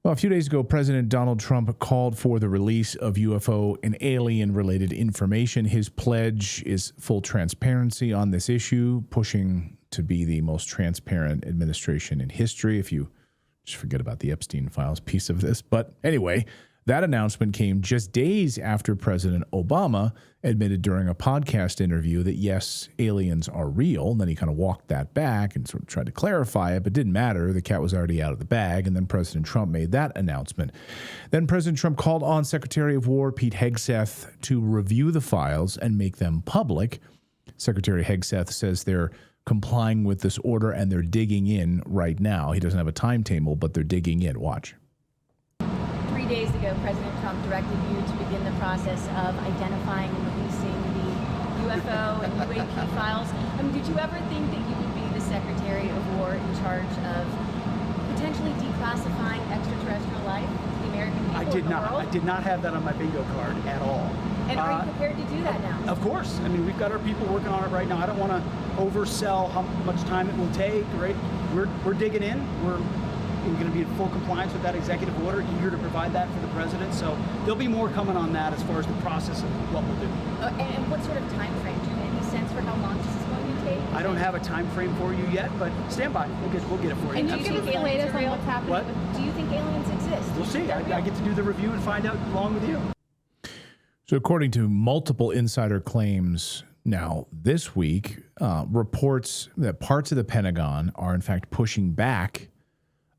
Well, a few days ago, President Donald Trump called for the release of UFO and alien-related information. His pledge is full transparency on this issue, pushing to be the most transparent administration in history, if you just forget about the Epstein files piece of this. But anyway, that announcement came just days after President Obama admitted during a podcast interview that, yes, aliens are real. And then he kind of walked that back and sort of tried to clarify it, but it didn't matter. The cat was already out of the bag. And then President Trump made that announcement. Then President Trump called on Secretary of War Pete Hegseth to review the files and make them public. Secretary Hegseth says they're complying with this order and they're digging in right now. He doesn't have a timetable, but they're digging in. Watch. 3 days ago, President Trump directed you to begin the process of identifying and releasing the UFO and UAP files. Did you ever think that you would be the Secretary of War in charge of potentially declassifying extraterrestrial life, the American people? I did not. I did not have that on my bingo card at all. And are you prepared to do that now? Of course. I mean, we've got our people working on it right now. I don't want to oversell how much time it will take, right? We're digging in. We're going to be in full compliance with that executive order, eager to provide that for the president. So there'll be more coming on that as far as the process of what we'll do. And what sort of time frame? Do you have any sense for how long this is going to take? I don't have a time frame for you yet, but stand by. We'll get it for you. And do you think aliens are real? What's happening? What? Do you think aliens exist? We'll see. I get to do the review and find out along with you. So according to multiple insider claims now this week, reports that parts of the Pentagon are in fact pushing back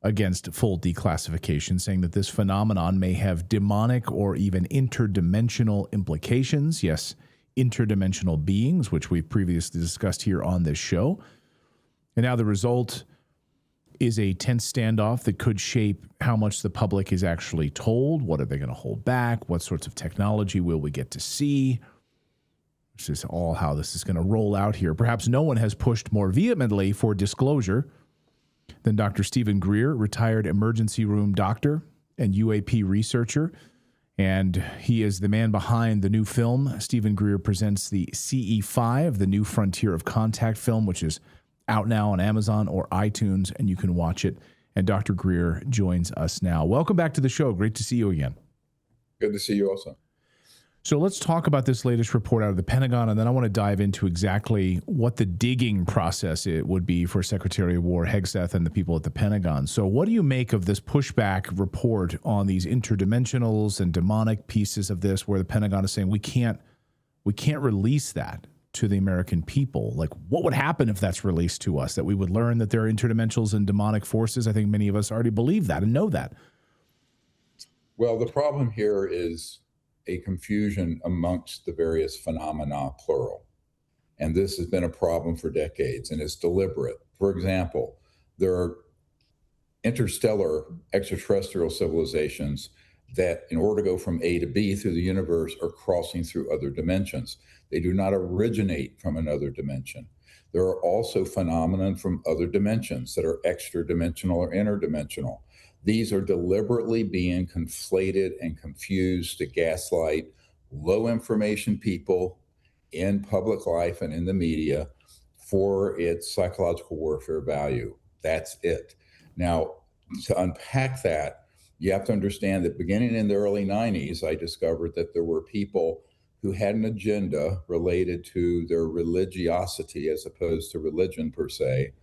against full declassification, saying that this phenomenon may have demonic or even interdimensional implications. Yes, interdimensional beings, which we've previously discussed here on this show. And now the result is a tense standoff that could shape how much the public is actually told. What are they going to hold back? What sorts of technology will we get to see? This is all how this is going to roll out here. Perhaps no one has pushed more vehemently for disclosure than Dr. Stephen Greer, retired emergency room doctor and UAP researcher. And he is the man behind the new film. Stephen Greer presents the CE5, the New Frontier of Contact film, which is out now on Amazon or iTunes, and you can watch it. And Dr. Greer joins us now. Welcome back to the show. Great to see you again. Good to see you also. So let's talk about this latest report out of the Pentagon, and then I want to dive into exactly what the digging process it would be for Secretary of War Hegseth and the people at the Pentagon. So what do you make of this pushback report on these interdimensionals and demonic pieces of this, where the Pentagon is saying we can't release that to the American people? Like, what would happen if that's released to us? That we would learn that there are interdimensionals and demonic forces? I think many of us already believe that and know that. Well, the problem here is a confusion amongst the various phenomena, plural. And this has been a problem for decades, and it's deliberate. For example, there are interstellar extraterrestrial civilizations that, in order to go from A to B through the universe, are crossing through other dimensions. They do not originate from another dimension. There are also phenomena from other dimensions that are extra-dimensional or interdimensional. These are deliberately being conflated and confused to gaslight low information people in public life and in the media for its psychological warfare value. That's it. Now, to unpack that, you have to understand that beginning in the early 90s, I discovered that there were people who had an agenda related to their religiosity as opposed to religion per se,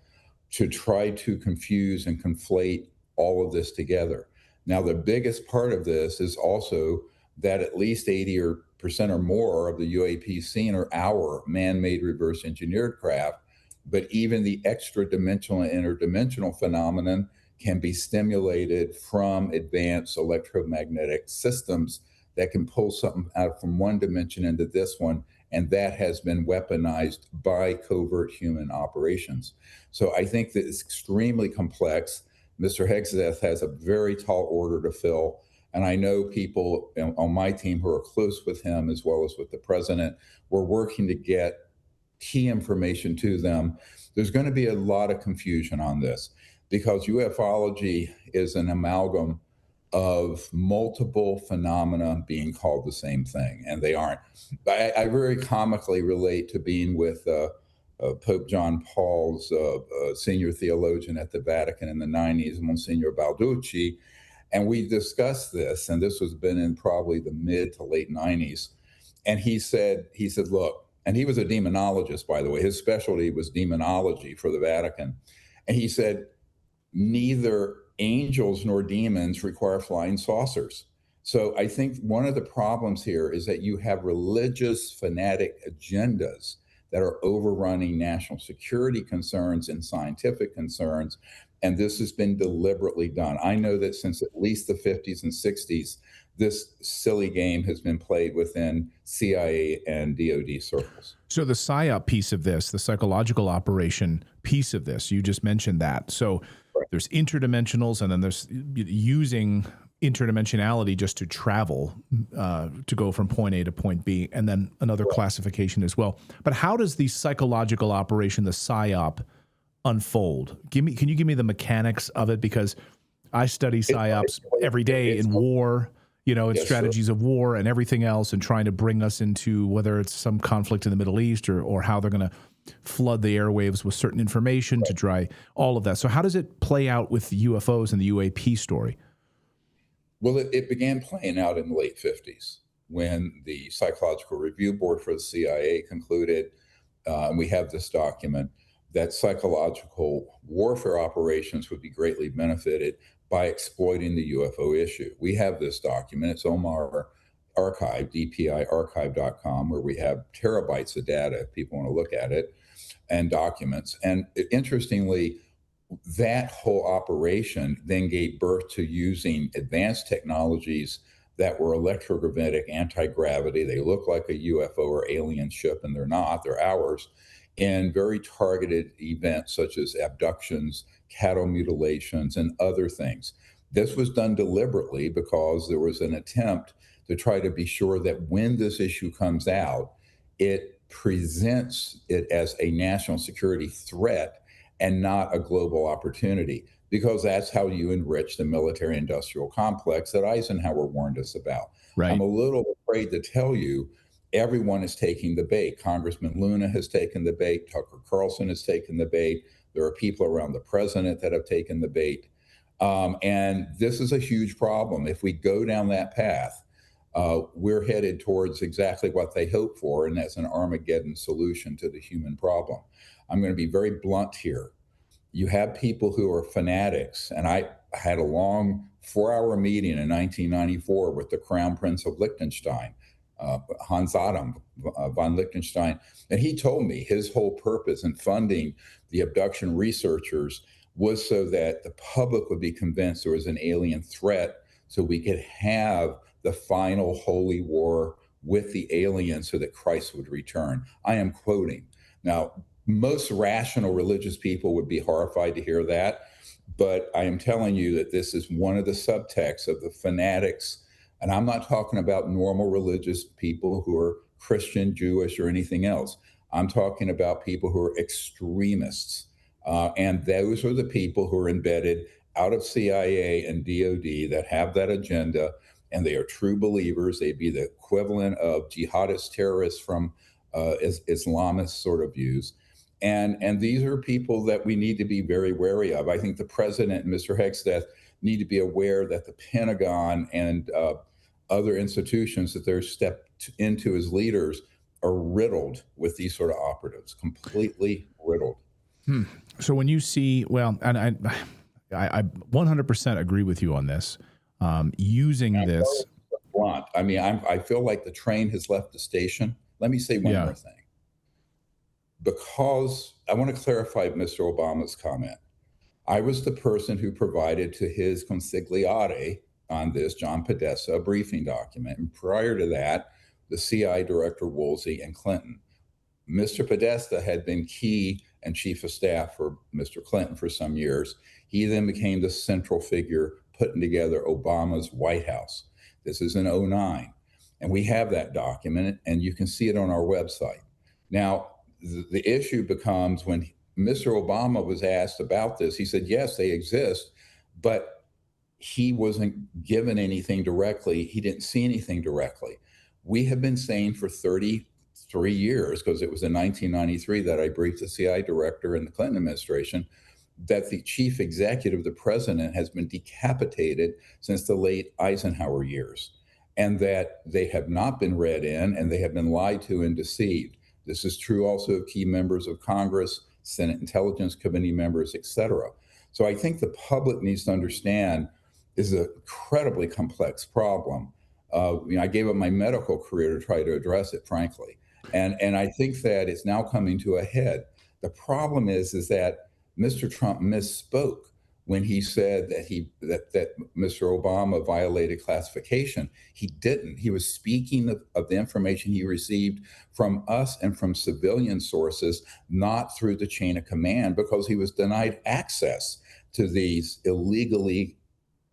to try to confuse and conflate all of this together. Now, the biggest part of this is also that at least 80% or more of the UAPs seen are our man-made reverse engineered craft, but even the extra-dimensional and interdimensional phenomenon can be stimulated from advanced electromagnetic systems that can pull something out from one dimension into this one, and that has been weaponized by covert human operations. So I think that it's extremely complex. Mr. Hegseth has a very tall order to fill, and I know people on my team who are close with him as well as with the president. We're working to get key information to them. There's going to be a lot of confusion on this because ufology is an amalgam of multiple phenomena being called the same thing, and they aren't. I very comically relate to being with Pope John Paul's senior theologian at the Vatican in the 90s, Monsignor Balducci, And we discussed this, and this was been in probably the mid to late 90s. And he said, look, and he was a demonologist, by the way. His specialty was demonology for the Vatican. And he said, neither angels nor demons require flying saucers. So I think one of the problems here is that you have religious fanatic agendas that are overrunning national security concerns and scientific concerns. And this has been deliberately done. I know that since at least the 50s and 60s, this silly game has been played within CIA and DoD circles. So the PSYOP piece of this, the psychological operation piece of this, you just mentioned that. So there's interdimensionals, and then there's using interdimensionality just to travel, to go from point A to point B, and then another classification as well. But how does the psychological operation, the PSYOP, unfold? Can you give me the mechanics of it? Because I study PSYOPs every day in war, in strategies of war and everything else, and trying to bring us into whether it's some conflict in the Middle East or how they're going to flood the airwaves with certain information to try all of that. So how does it play out with the UFOs and the UAP story? Well, it began playing out in the late 50s when the Psychological Review Board for the CIA concluded, and we have this document, that psychological warfare operations would be greatly benefited by exploiting the UFO issue. We have this document. It's on our archive, dpiarchive.com, where we have terabytes of data if people want to look at it, and documents. And interestingly, that whole operation then gave birth to using advanced technologies that were electrogravitic, anti-gravity. They look like a UFO or alien ship, and they're not. They're ours. In very targeted events such as abductions, cattle mutilations, and other things. This was done deliberately because there was an attempt to try to be sure that when this issue comes out, it presents it as a national security threat and not a global opportunity, because that's how you enrich the military industrial complex that Eisenhower warned us about. Right. I'm a little afraid to tell you everyone is taking the bait. Congressman Luna has taken the bait. Tucker Carlson has taken the bait. There are people around the president that have taken the bait. And this is a huge problem. If we go down that path, we're headed towards exactly what they hope for, and that's an Armageddon solution to the human problem. I'm going to be very blunt here. You have people who are fanatics, and I had a long 4-hour meeting in 1994 with the Crown Prince of Liechtenstein, Hans Adam von Liechtenstein, and he told me his whole purpose in funding the abduction researchers was so that the public would be convinced there was an alien threat, so we could have the final holy war with the aliens so that Christ would return. I am quoting. Now, most rational religious people would be horrified to hear that, but I am telling you that this is one of the subtexts of the fanatics. And I'm not talking about normal religious people who are Christian, Jewish, or anything else. I'm talking about people who are extremists. And those are the people who are embedded out of CIA and DoD that have that agenda, and they are true believers. They'd be the equivalent of jihadist terrorists from Islamist sort of views. And these are people that we need to be very wary of. I think the president and Mr. Hegstead need to be aware that the Pentagon and other institutions that they're stepped into as leaders are riddled with these sort of operatives, completely riddled. So when you see, well, and I 100% agree with you on this, using this. Blunt. I mean, I feel like the train has left the station. Let me say one more thing. Because I want to clarify Mr. Obama's comment. I was the person who provided to his consigliere on this, John Podesta, a briefing document. And prior to that, the CIA Director Woolsey and Clinton. Mr. Podesta had been key and chief of staff for Mr. Clinton for some years. He then became the central figure putting together Obama's White House. This is in 2009. And we have that document, and you can see it on our website. Now, the issue becomes when Mr. Obama was asked about this, he said, yes, they exist, but he wasn't given anything directly. He didn't see anything directly. We have been saying for 33 years, because it was in 1993 that I briefed the CIA director in the Clinton administration, that the chief executive, the president, has been decapitated since the late Eisenhower years, and that they have not been read in and they have been lied to and deceived. This is true also of key members of Congress, Senate Intelligence Committee members, et cetera. So I think the public needs to understand this is an incredibly complex problem. I gave up my medical career to try to address it, frankly. And I think that it's now coming to a head. The problem is that Mr. Trump misspoke when he said that Mr. Obama violated classification. He didn't. He was speaking of the information he received from us and from civilian sources, not through the chain of command, because he was denied access to these illegally,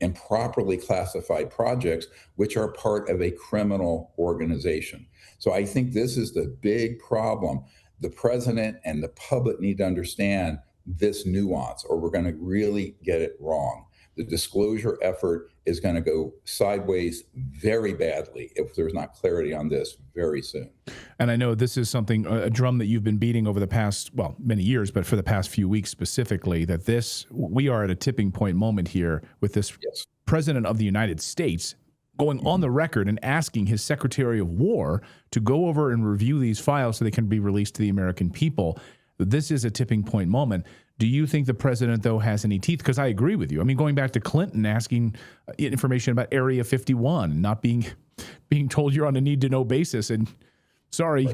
improperly classified projects, which are part of a criminal organization. So I think this is the big problem. The president and the public need to understand this nuance, or we're going to really get it wrong. The disclosure effort is going to go sideways very badly if there's not clarity on this very soon. And I know this is something, a drum that you've been beating over the past, well, many years, but for the past few weeks specifically, that we are at a tipping point moment here with this Yes. president of the United States going on the record and asking his Secretary of War to go over and review these files so they can be released to the American people. This is a tipping point moment. Do you think the president, though, has any teeth? Because I agree with you. I mean, going back to Clinton asking information about Area 51, not being told you're on a need-to-know basis, and sorry,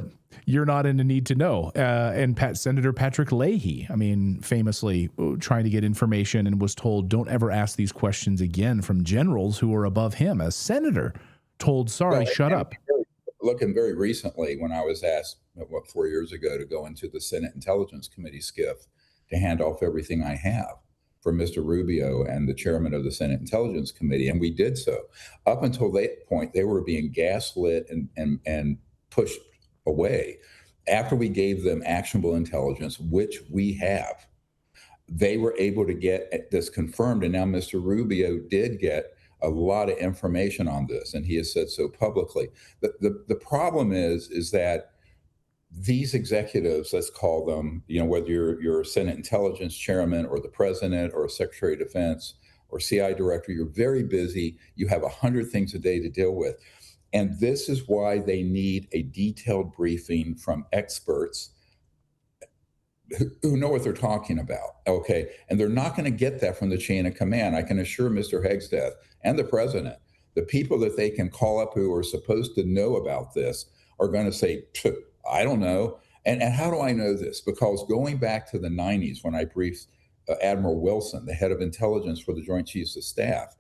you're not in a need-to-know. And Senator Patrick Leahy, I mean, famously trying to get information and was told, don't ever ask these questions again from generals who are above him. A senator told, sorry, shut up. Looking very recently, when I was asked, 4 years ago, to go into the Senate Intelligence Committee SCIF to hand off everything I have for Mr. Rubio and the chairman of the Senate Intelligence Committee, and we did so. Up until that point, they were being gaslit and pushed away. After we gave them actionable intelligence, which we have, they were able to get this confirmed, and now Mr. Rubio did get a lot of information on this, and he has said so publicly. The problem is that these executives, let's call them, whether you're a Senate Intelligence Chairman or the President or a Secretary of Defense or CI Director, you're very busy. You have 100 things a day to deal with. And this is why they need a detailed briefing from experts who know what they're talking about, okay? And they're not going to get that from the chain of command. I can assure Mr. Hegseth and the President, the people that they can call up who are supposed to know about this are going to say, I don't know. And how do I know this? Because going back to the 90s, when I briefed Admiral Wilson, the head of intelligence for the Joint Chiefs of Staff,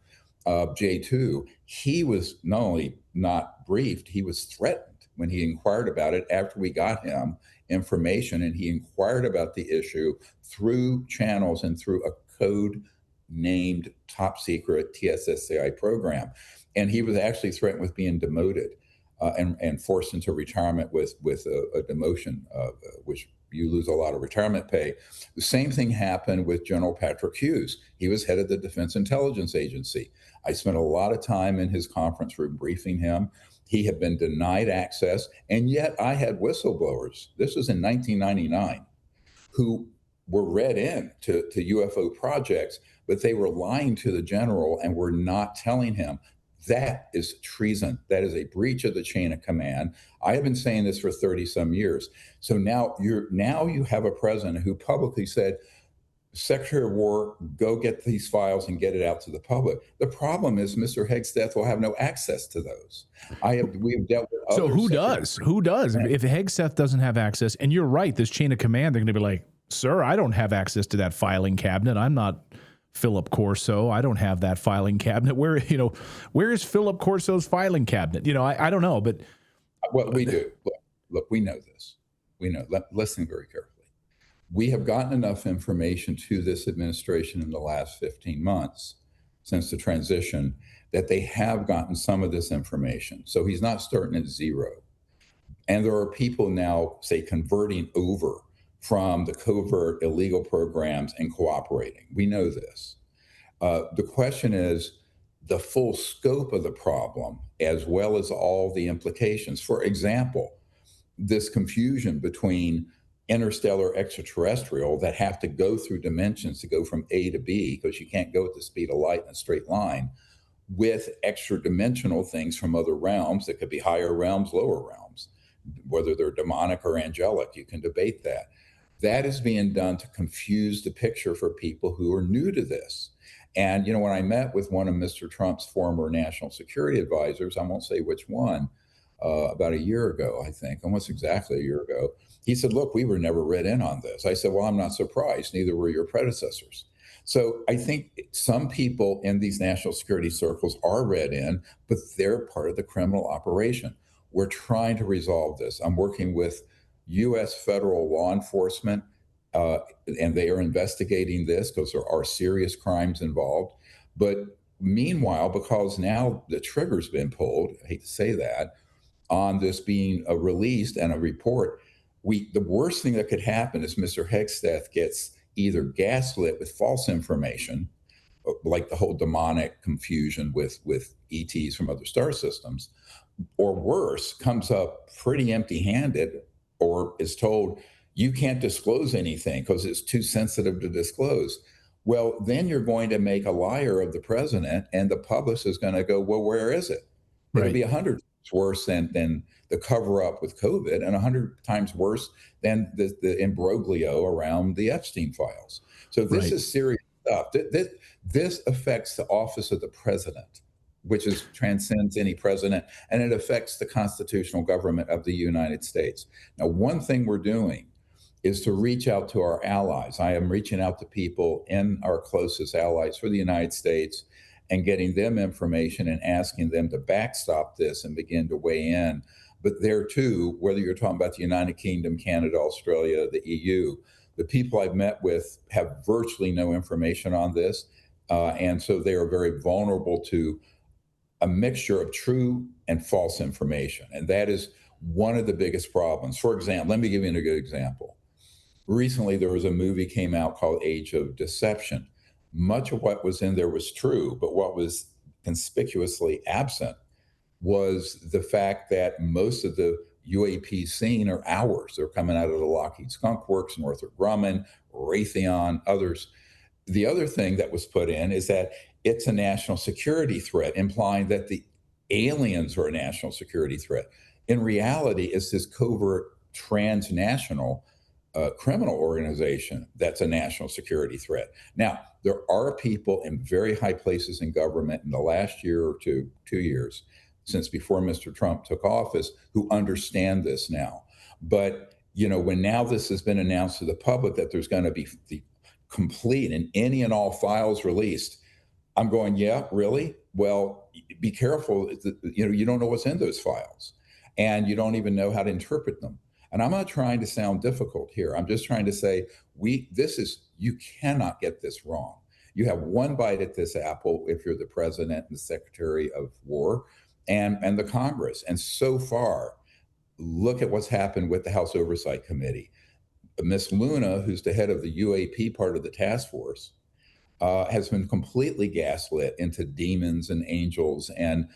J2, he was not only not briefed, he was threatened when he inquired about it after we got him information, and he inquired about the issue through channels and through a code named top secret TSSCI program. And he was actually threatened with being demoted and forced into retirement with a demotion, which you lose a lot of retirement pay. The same thing happened with General Patrick Hughes. He was head of the Defense Intelligence Agency. I spent a lot of time in his conference room briefing him. He had been denied access, and yet I had whistleblowers. This was in 1999, who were read in to UFO projects, but they were lying to the general and were not telling him. That is treason. That is a breach of the chain of command. I have been saying this for 30 some years. So now you have a president who publicly said, Secretary of War, go get these files and get it out to the public. The problem is Mr. Hegseth will have no access to those. We've dealt with So who does? Who does? If Hegseth doesn't have access, and you're right, this chain of command, they're going to be like, sir, I don't have access to that filing cabinet. I'm not Philip Corso. I don't have that filing cabinet. Where is Philip Corso's filing cabinet? I don't know, but what we do. Look, we know this. We know. Listen very carefully. We have gotten enough information to this administration in the last 15 months since the transition that they have gotten some of this information. So he's not starting at zero. And there are people now, say, converting over from the covert illegal programs and cooperating. We know this. The question is the full scope of the problem, as well as all the implications. For example, this confusion between interstellar extraterrestrial that have to go through dimensions to go from A to B, because you can't go at the speed of light in a straight line, with extra dimensional things from other realms that could be higher realms, lower realms, whether they're demonic or angelic. You can debate that. That is being done to confuse the picture for people who are new to this. And, when I met with one of Mr. Trump's former national security advisors, I won't say which one, about a year ago, I think, almost exactly a year ago, he said, look, we were never read in on this. I said, well, I'm not surprised. Neither were your predecessors. So I think some people in these national security circles are read in, but they're part of the criminal operation. We're trying to resolve this. I'm working with U.S. federal law enforcement, and they are investigating this because there are serious crimes involved. But meanwhile, because now the trigger's been pulled, I hate to say that, on this being released and a report, the worst thing that could happen is Mr. Hegsteth gets either gaslit with false information, like the whole demonic confusion with ETs from other star systems, or worse, comes up pretty empty-handed, or is told, you can't disclose anything because it's too sensitive to disclose. Well, then you're going to make a liar of the president, and the public is going to go, well, where is it? It'll be 100 times worse than the cover-up with COVID, and 100 times worse than the imbroglio around the Epstein files. So this is serious stuff. This affects the office of the president, which transcends any president, and it affects the constitutional government of the United States. Now, one thing we're doing is to reach out to our allies. I am reaching out to people in our closest allies for the United States and getting them information and asking them to backstop this and begin to weigh in. But there too, whether you're talking about the United Kingdom, Canada, Australia, the EU, the people I've met with have virtually no information on this. And so they are very vulnerable to a mixture of true and false information. And that is one of the biggest problems. For example, let me give you a good example. Recently, there was a movie came out called Age of Deception. Much of what was in there was true, but what was conspicuously absent was the fact that most of the UAPs seen are ours. They're coming out of the Lockheed Skunk Works, Northrop Grumman, Raytheon, others. The other thing that was put in is that it's a national security threat, implying that the aliens are a national security threat. In reality, it's this covert transnational criminal organization that's a national security threat. Now, there are people in very high places in government in the last year or 2 years, since before Mr. Trump took office, who understand this now. But, when now this has been announced to the public that there's going to be the complete and any and all files released, I'm going, yeah, really? Well, be careful. You don't know what's in those files, and you don't even know how to interpret them. And I'm not trying to sound difficult here. I'm just trying to say, you cannot get this wrong. You have one bite at this apple if you're the president and the secretary of war and the Congress. And so far, look at what's happened with the House Oversight Committee. Miss Luna, who's the head of the UAP part of the task force, has been completely gaslit into demons and angels and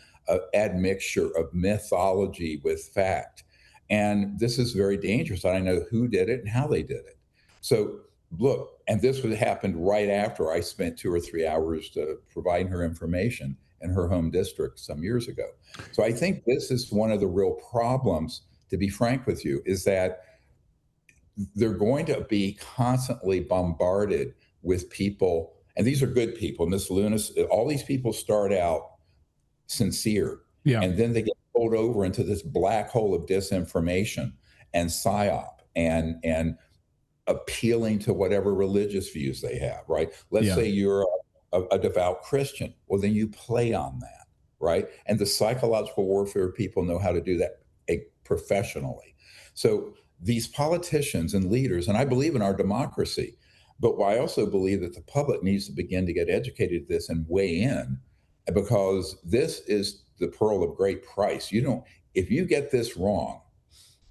admixture of mythology with fact. And this is very dangerous. I know who did it and how they did it. So look, and this would happened right after I spent 2 or 3 hours providing her information in her home district some years ago. So I think this is one of the real problems, to be frank with you, is that they're going to be constantly bombarded with people, and these are good people. Miss Lunas, all these people start out sincere, and then they get pulled over into this black hole of disinformation and psyop and appealing to whatever religious views they have, right? Let's say you're a devout Christian. Well, then you play on that, right? And the psychological warfare people know how to do that professionally. So these politicians and leaders, and I believe in our democracy, but I also believe that the public needs to begin to get educated to this and weigh in, because this is the pearl of great price. If you get this wrong,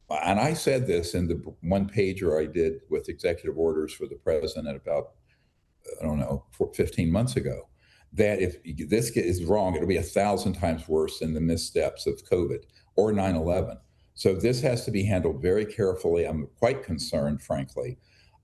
and I said this in the one pager I did with executive orders for the president about, 15 months ago, that if this is wrong, it'll be 1,000 times worse than the missteps of COVID or 9/11. So this has to be handled very carefully. I'm quite concerned, frankly,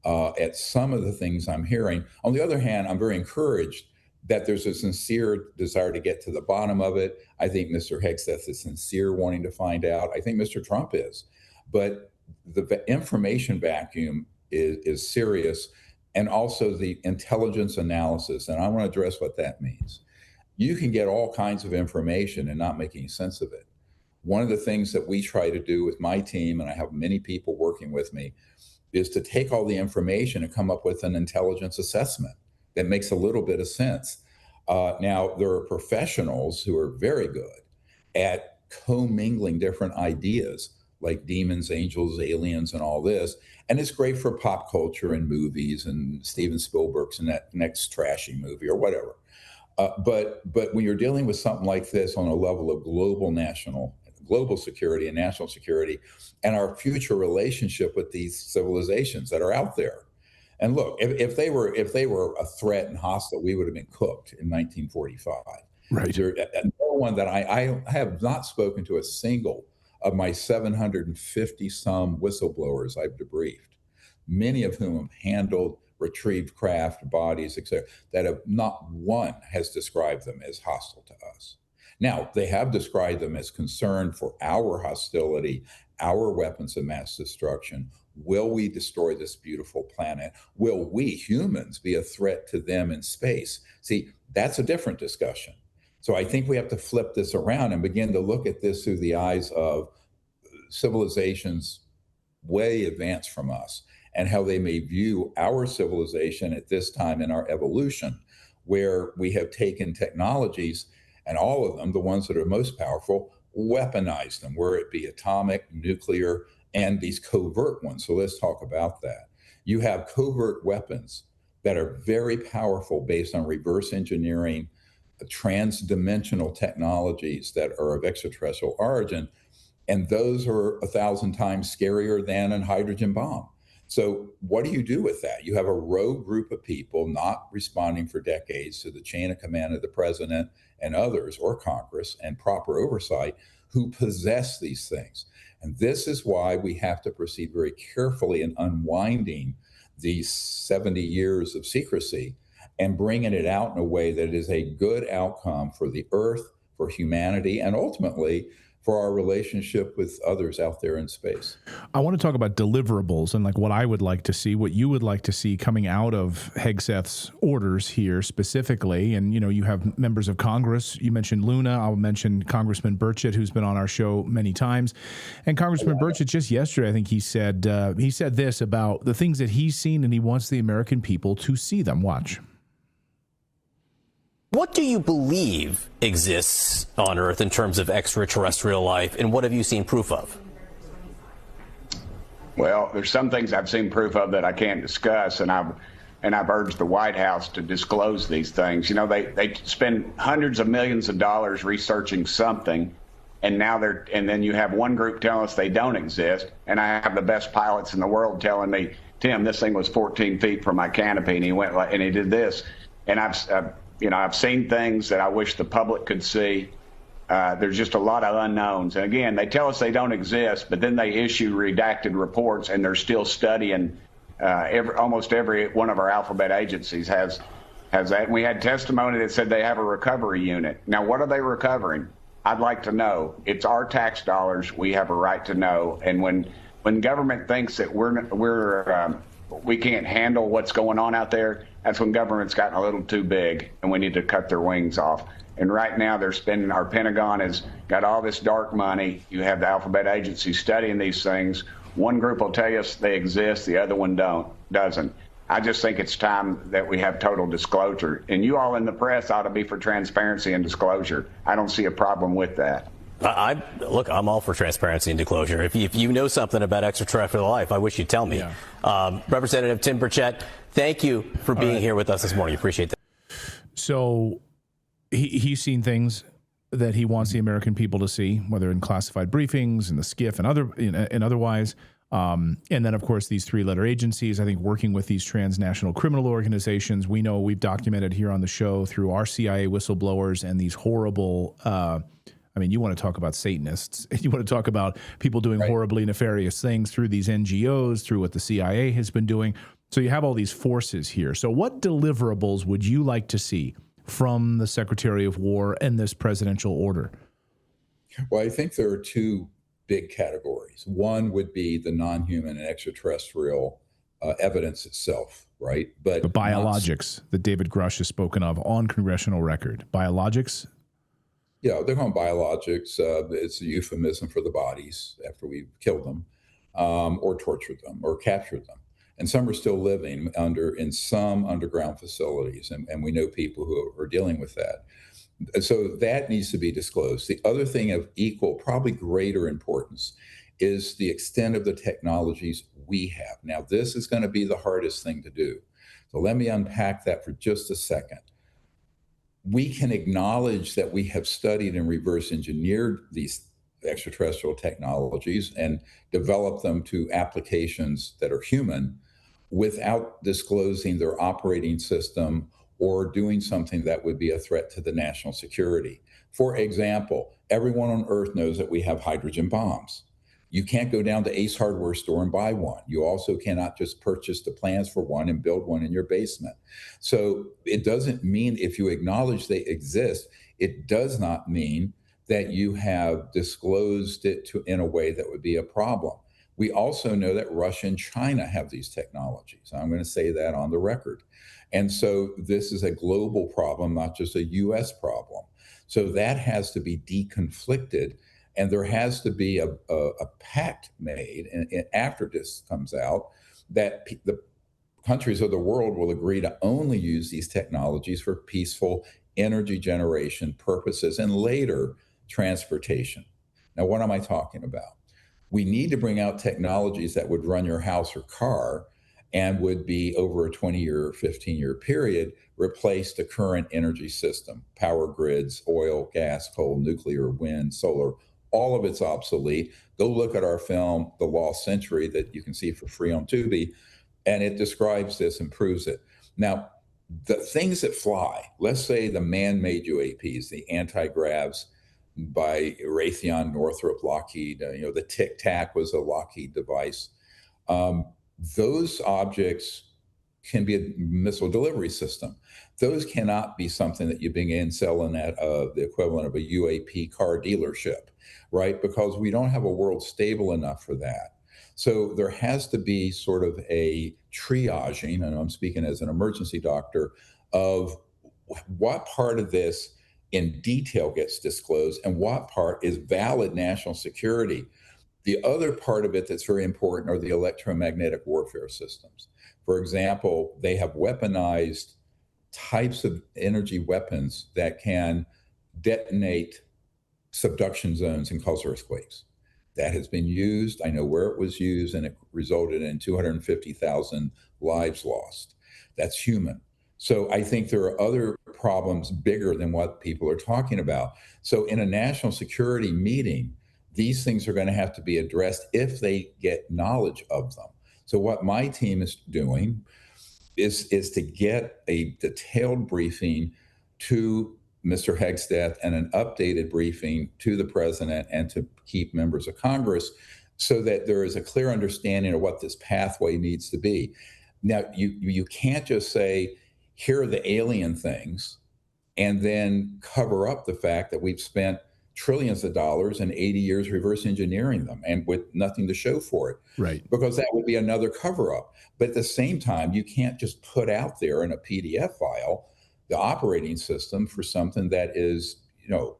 at some of the things I'm hearing. On the other hand, I'm very encouraged that there's a sincere desire to get to the bottom of it. I think Mr. Hegseth is sincere wanting to find out. I think Mr. Trump is. But the information vacuum is serious, and also the intelligence analysis. And I want to address what that means. You can get all kinds of information and not make any sense of it. One of the things that we try to do with my team, and I have many people working with me, is to take all the information and come up with an intelligence assessment that makes a little bit of sense. Now, there are professionals who are very good at commingling different ideas, like demons, angels, aliens, and all this. And it's great for pop culture and movies and Steven Spielberg's next trashy movie or whatever. But when you're dealing with something like this on a level of global security and national security, and our future relationship with these civilizations that are out there. And look, if they were a threat and hostile, we would have been cooked in 1945. Right. No one that I have not spoken to a single of my 750 some whistleblowers I've debriefed, many of whom have handled retrieved craft, bodies, etc., that have not one has described them as hostile to us. Now, they have described them as concerned for our hostility, our weapons of mass destruction. Will we destroy this beautiful planet? Will we humans be a threat to them in space? See, that's a different discussion. So I think we have to flip this around and begin to look at this through the eyes of civilizations way advanced from us, and how they may view our civilization at this time in our evolution, where we have taken technologies, and all of them, the ones that are most powerful, weaponized them, where it be atomic, nuclear, and these covert ones. So let's talk about that. You have covert weapons that are very powerful based on reverse engineering, trans-dimensional technologies that are of extraterrestrial origin, and those are 1,000 times scarier than a hydrogen bomb. So what do you do with that? You have a rogue group of people not responding for decades to the chain of command of the president and others, or Congress, and proper oversight, who possess these things. And this is why we have to proceed very carefully in unwinding these 70 years of secrecy and bringing it out in a way that is a good outcome for the earth, for humanity, and ultimately for our relationship with others out there in space. I want to talk about deliverables and like what I would like to see, what you would like to see coming out of Hegseth's orders here specifically. And, you know, you have members of Congress. You mentioned Luna. I'll mention Congressman Burchett, who's been on our show many times. And Congressman Burchett, just yesterday, I think he said this about the things that he's seen, and he wants the American people to see them. Watch. What do you believe exists on Earth in terms of extraterrestrial life, and what have you seen proof of? Well, there's some things I've seen proof of that I can't discuss, and I've urged the White House to disclose these things. You know, they spend hundreds of millions of dollars researching something, and then you have one group telling us they don't exist, and I have the best pilots in the world telling me, Tim, this thing was 14 feet from my canopy, and he went and he did this, and I've seen things that I wish the public could see. There's just a lot of unknowns. And again, they tell us they don't exist, but then they issue redacted reports, and they're still studying. Almost every one of our alphabet agencies has that. And we had testimony that said they have a recovery unit. Now, what are they recovering? I'd like to know. It's our tax dollars. We have a right to know. And when government thinks that we can't handle what's going on out there, that's when government's gotten a little too big, and we need to cut their wings off. And right now they're spending, our Pentagon has got all this dark money. You have the alphabet agencies studying these things. One group will tell us they exist, the other one doesn't. I just think it's time that we have total disclosure. And you all in the press ought to be for transparency and disclosure. I don't see a problem with that. Look, I'm all for transparency and disclosure. If you know something about extraterrestrial life, I wish you'd tell me. Yeah. Representative Tim Burchett, thank you for being here with us this morning. Appreciate that. So he's seen things that he wants the American people to see, whether in classified briefings, in the SCIF, and otherwise. And then, of course, these three-letter agencies, I think, working with these transnational criminal organizations. We know we've documented here on the show through our CIA whistleblowers and these horrible I mean, you want to talk about Satanists. You want to talk about people doing horribly nefarious things through these NGOs, through what the CIA has been doing. So you have all these forces here. So what deliverables would you like to see from the Secretary of War and this presidential order? Well, I think there are two big categories. One would be the non-human and extraterrestrial evidence itself, right? But the biologics that David Grusch has spoken of on congressional record. Biologics? Yeah, they're called biologics. It's a euphemism for the bodies after we killed them, or tortured them, or captured them. And some are still living in some underground facilities, and we know people who are dealing with that. So that needs to be disclosed. The other thing of equal, probably greater importance, is the extent of the technologies we have. Now, this is going to be the hardest thing to do. So let me unpack that for just a second. We can acknowledge that we have studied and reverse engineered these extraterrestrial technologies and developed them to applications that are human without disclosing their operating system or doing something that would be a threat to the national security. For example, everyone on Earth knows that we have hydrogen bombs. You can't go down to Ace Hardware store and buy one. You also cannot just purchase the plans for one and build one in your basement. So it doesn't mean if you acknowledge they exist, it does not mean that you have disclosed it in a way that would be a problem. We also know that Russia and China have these technologies. I'm going to say that on the record. And so this is a global problem, not just a US problem. So that has to be deconflicted. And there has to be a pact made, and after this comes out, that the countries of the world will agree to only use these technologies for peaceful energy generation purposes and later transportation. Now, what am I talking about? We need to bring out technologies that would run your house or car and would be over a 20-year or 15-year period, replace the current energy system, power grids, oil, gas, coal, nuclear, wind, solar. All of it's obsolete. Go look at our film, The Lost Century, that you can see for free on Tubi, and it describes this and proves it. Now, the things that fly, let's say the man-made UAPs, the anti-gravs by Raytheon, Northrop, Lockheed, the Tic Tac was a Lockheed device. Those objects can be a missile delivery system. Those cannot be something that you bring in selling at the equivalent of a UAP car dealership, right? Because we don't have a world stable enough for that. So there has to be sort of a triaging, and I'm speaking as an emergency doctor, of what part of this in detail gets disclosed and what part is valid national security. The other part of it that's very important are the electromagnetic warfare systems. For example, they have weaponized types of energy weapons that can detonate subduction zones and cause earthquakes. That has been used. I know where it was used, and it resulted in 250,000 lives lost. That's human. So I think there are other problems bigger than what people are talking about. So in a national security meeting, these things are going to have to be addressed if they get knowledge of them. So what my team is doing is to get a detailed briefing to Mr. Hegstead and an updated briefing to the president and to keep members of Congress so that there is a clear understanding of what this pathway needs to be. Now, you can't just say, here are the alien things, and then cover up the fact that we've spent trillions of dollars and 80 years reverse engineering them and with nothing to show for it. Right. Because that would be another cover up. But at the same time, you can't just put out there in a PDF file the operating system for something that is,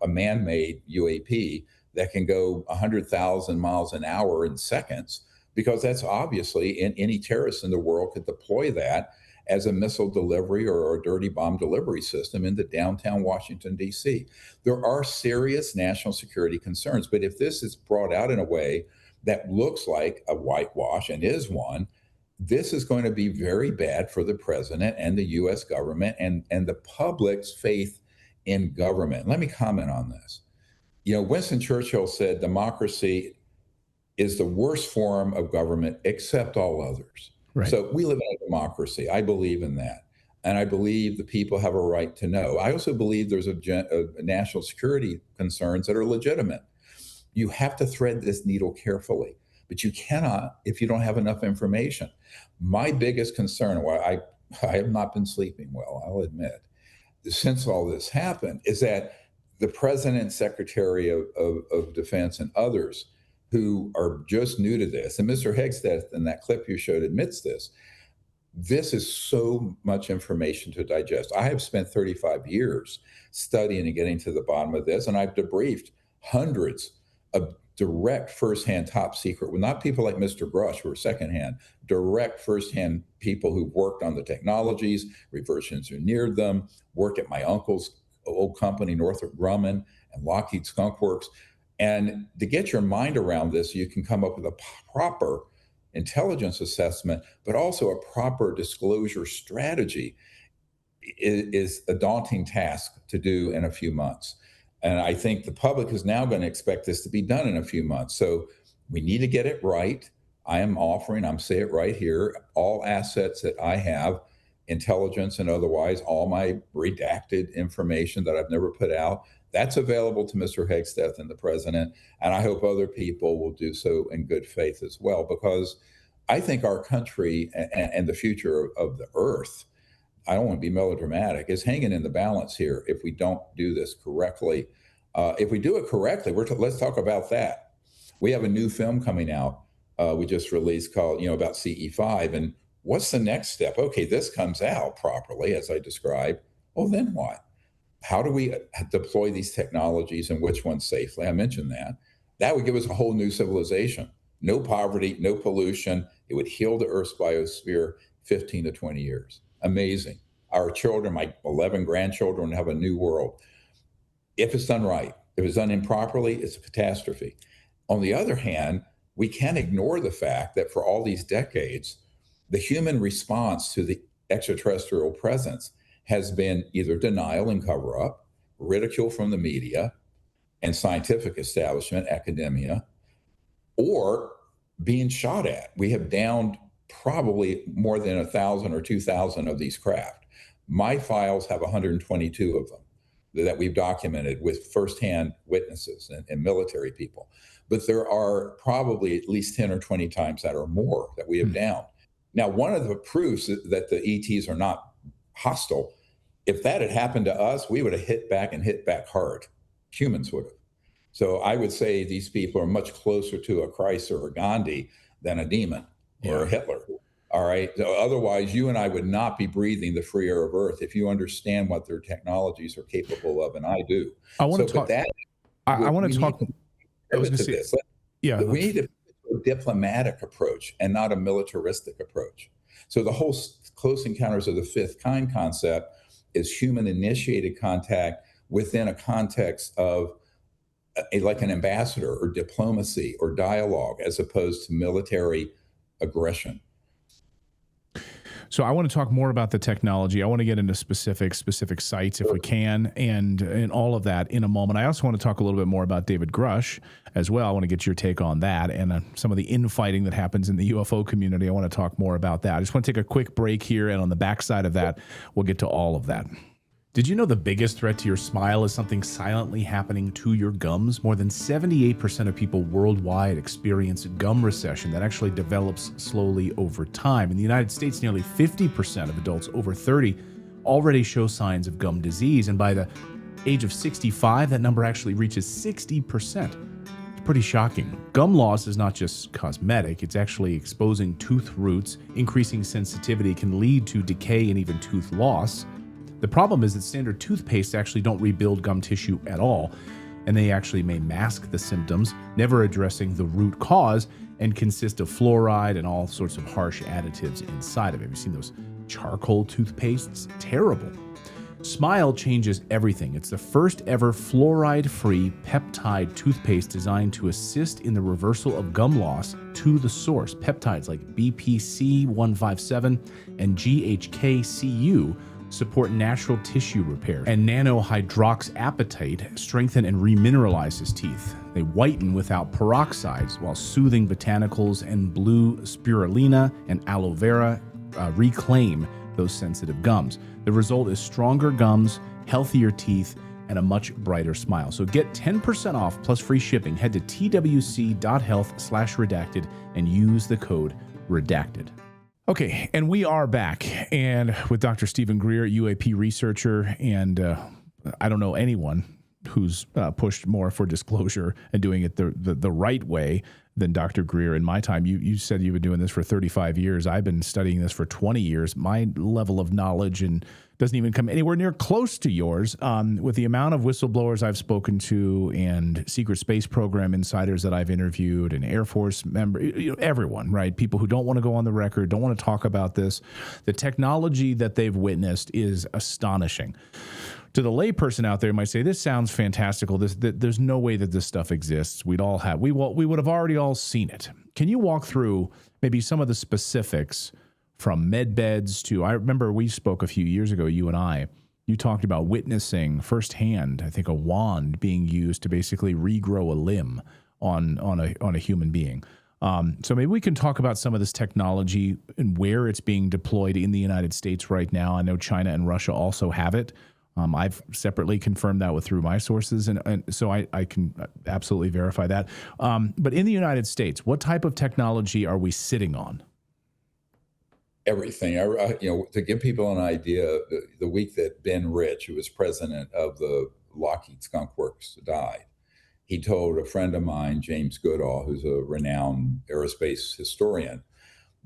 a man-made UAP that can go 100,000 miles an hour in seconds, because that's obviously any terrorist in the world could deploy that as a missile delivery or a dirty bomb delivery system into downtown Washington, D.C. There are serious national security concerns, but if this is brought out in a way that looks like a whitewash and is one, this is going to be very bad for the president and the U.S. government and the public's faith in government. Let me comment on this. Winston Churchill said democracy is the worst form of government except all others. Right. So we live in a democracy. I believe in that. And I believe the people have a right to know. I also believe there's a national security concerns that are legitimate. You have to thread this needle carefully, but you cannot if you don't have enough information. My biggest concern, why I have not been sleeping well, I'll admit, since all this happened, is that the President, Secretary of Defense, and others who are just new to this, and Mr. Hegseth in that clip you showed admits this, this is so much information to digest. I have spent 35 years studying and getting to the bottom of this, and I've debriefed hundreds of direct firsthand top secret, well, not people like Mr. Grusch who are secondhand, direct firsthand people who've worked on the technologies, reverse engineered them, worked at my uncle's old company, Northrop Grumman and Lockheed Skunk Works. And to get your mind around this, you can come up with a proper intelligence assessment, but also a proper disclosure strategy is a daunting task to do in a few months. And I think the public is now going to expect this to be done in a few months. So we need to get it right. I am offering, I'm saying it right here, all assets that I have, intelligence and otherwise, all my redacted information that I've never put out, that's available to Mr. Hegseth and the president. And I hope other people will do so in good faith as well, because I think our country and the future of the earth, I don't want to be melodramatic, is hanging in the balance here if we don't do this correctly. If we do it correctly, let's talk about that. We have a new film coming out we just released called, about CE5. And what's the next step? Okay, this comes out properly, as I described. Well, then what? How do we deploy these technologies and which ones safely? I mentioned that. That would give us a whole new civilization. No poverty, no pollution. It would heal the Earth's biosphere 15 to 20 years. Amazing. Our children, my 11 grandchildren, have a new world. If it's done right. If it's done improperly, it's a catastrophe. On the other hand, we can't ignore the fact that for all these decades, the human response to the extraterrestrial presence has been either denial and cover up, ridicule from the media and scientific establishment, academia, or being shot at. We have downed probably more than 1,000 or 2,000 of these craft. My files have 122 of them that we've documented with firsthand witnesses and military people. But there are probably at least 10 or 20 times that or more that we have downed. Now, one of the proofs that the ETs are not hostile, if that had happened to us, we would have hit back and hit back hard. Humans would have. So I would say these people are much closer to a Christ or a Gandhi than a demon or a Hitler. All right. So otherwise, you and I would not be breathing the free air of Earth if you understand what their technologies are capable of, and I do. I want to talk. I want to talk. I was going to say this. Yeah, we need a diplomatic approach and not a militaristic approach. So the whole close encounters of the fifth kind concept is human-initiated contact within a context of like an ambassador or diplomacy or dialogue, as opposed to military aggression. So I want to talk more about the technology. I want to get into specific sites if we can, and all of that in a moment. I also want to talk a little bit more about David Grusch as well. I want to get your take on that and some of the infighting that happens in the UFO community. I want to talk more about that. I just want to take a quick break here, and on the backside of that, we'll get to all of that. Did you know the biggest threat to your smile is something silently happening to your gums? More than 78% of people worldwide experience gum recession that actually develops slowly over time. In the United States, nearly 50% of adults over 30 already show signs of gum disease. And by the age of 65, that number actually reaches 60%. It's pretty shocking. Gum loss is not just cosmetic. It's actually exposing tooth roots. Increasing sensitivity can lead to decay and even tooth loss. The problem is that standard toothpaste actually don't rebuild gum tissue at all, and they actually may mask the symptoms, never addressing the root cause, and consist of fluoride and all sorts of harsh additives inside of it. Have you seen those charcoal toothpastes? Terrible. Smile changes everything. It's the first ever fluoride-free peptide toothpaste designed to assist in the reversal of gum loss to the source. Peptides like BPC-157 and GHK-Cu support natural tissue repair, and nanohydroxyapatite strengthen and remineralize his teeth. They whiten without peroxides, while soothing botanicals and blue spirulina and aloe vera reclaim those sensitive gums. The result is stronger gums, healthier teeth, and a much brighter smile. So get 10% off plus free shipping. Head to twc.health/redacted and use the code redacted. Okay, and we are back, and with Dr. Stephen Greer, UAP researcher, and I don't know anyone who's pushed more for disclosure and doing it the right way than Dr. Greer in my time. You said you've been doing this for 35 years. I've been studying this for 20 years. My level of knowledge and doesn't even come anywhere near close to yours. With the amount of whistleblowers I've spoken to and secret space program insiders that I've interviewed and Air Force members, everyone, right? People who don't want to go on the record, don't want to talk about this. The technology that they've witnessed is astonishing. To the layperson out there, might say, this sounds fantastical. There's no way that this stuff exists. We would have already all seen it. Can you walk through maybe some of the specifics from med beds to, I remember we spoke a few years ago, you and I, you talked about witnessing firsthand, I think, a wand being used to basically regrow a limb on a human being. So maybe we can talk about some of this technology and where it's being deployed in the United States right now. I know China and Russia also have it. I've separately confirmed that through my sources, and so I can absolutely verify that. But in the United States, what type of technology are we sitting on? Everything. To give people an idea, the week that Ben Rich, who was president of the Lockheed Skunk Works, died, he told a friend of mine, James Goodall, who's a renowned aerospace historian,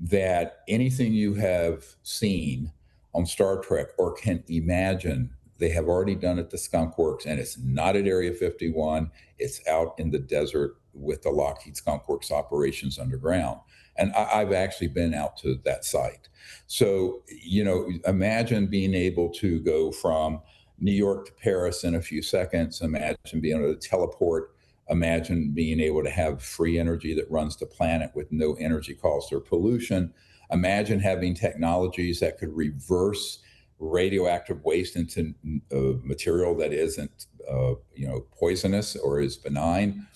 that anything you have seen on Star Trek or can imagine, they have already done at the Skunk Works, and it's not at Area 51. It's out in the desert with the Lockheed Skunk Works operations underground. And I've actually been out to that site. So, imagine being able to go from New York to Paris in a few seconds. Imagine being able to teleport. Imagine being able to have free energy that runs the planet with no energy cost or pollution. Imagine having technologies that could reverse radioactive waste into material that isn't, poisonous or is benign.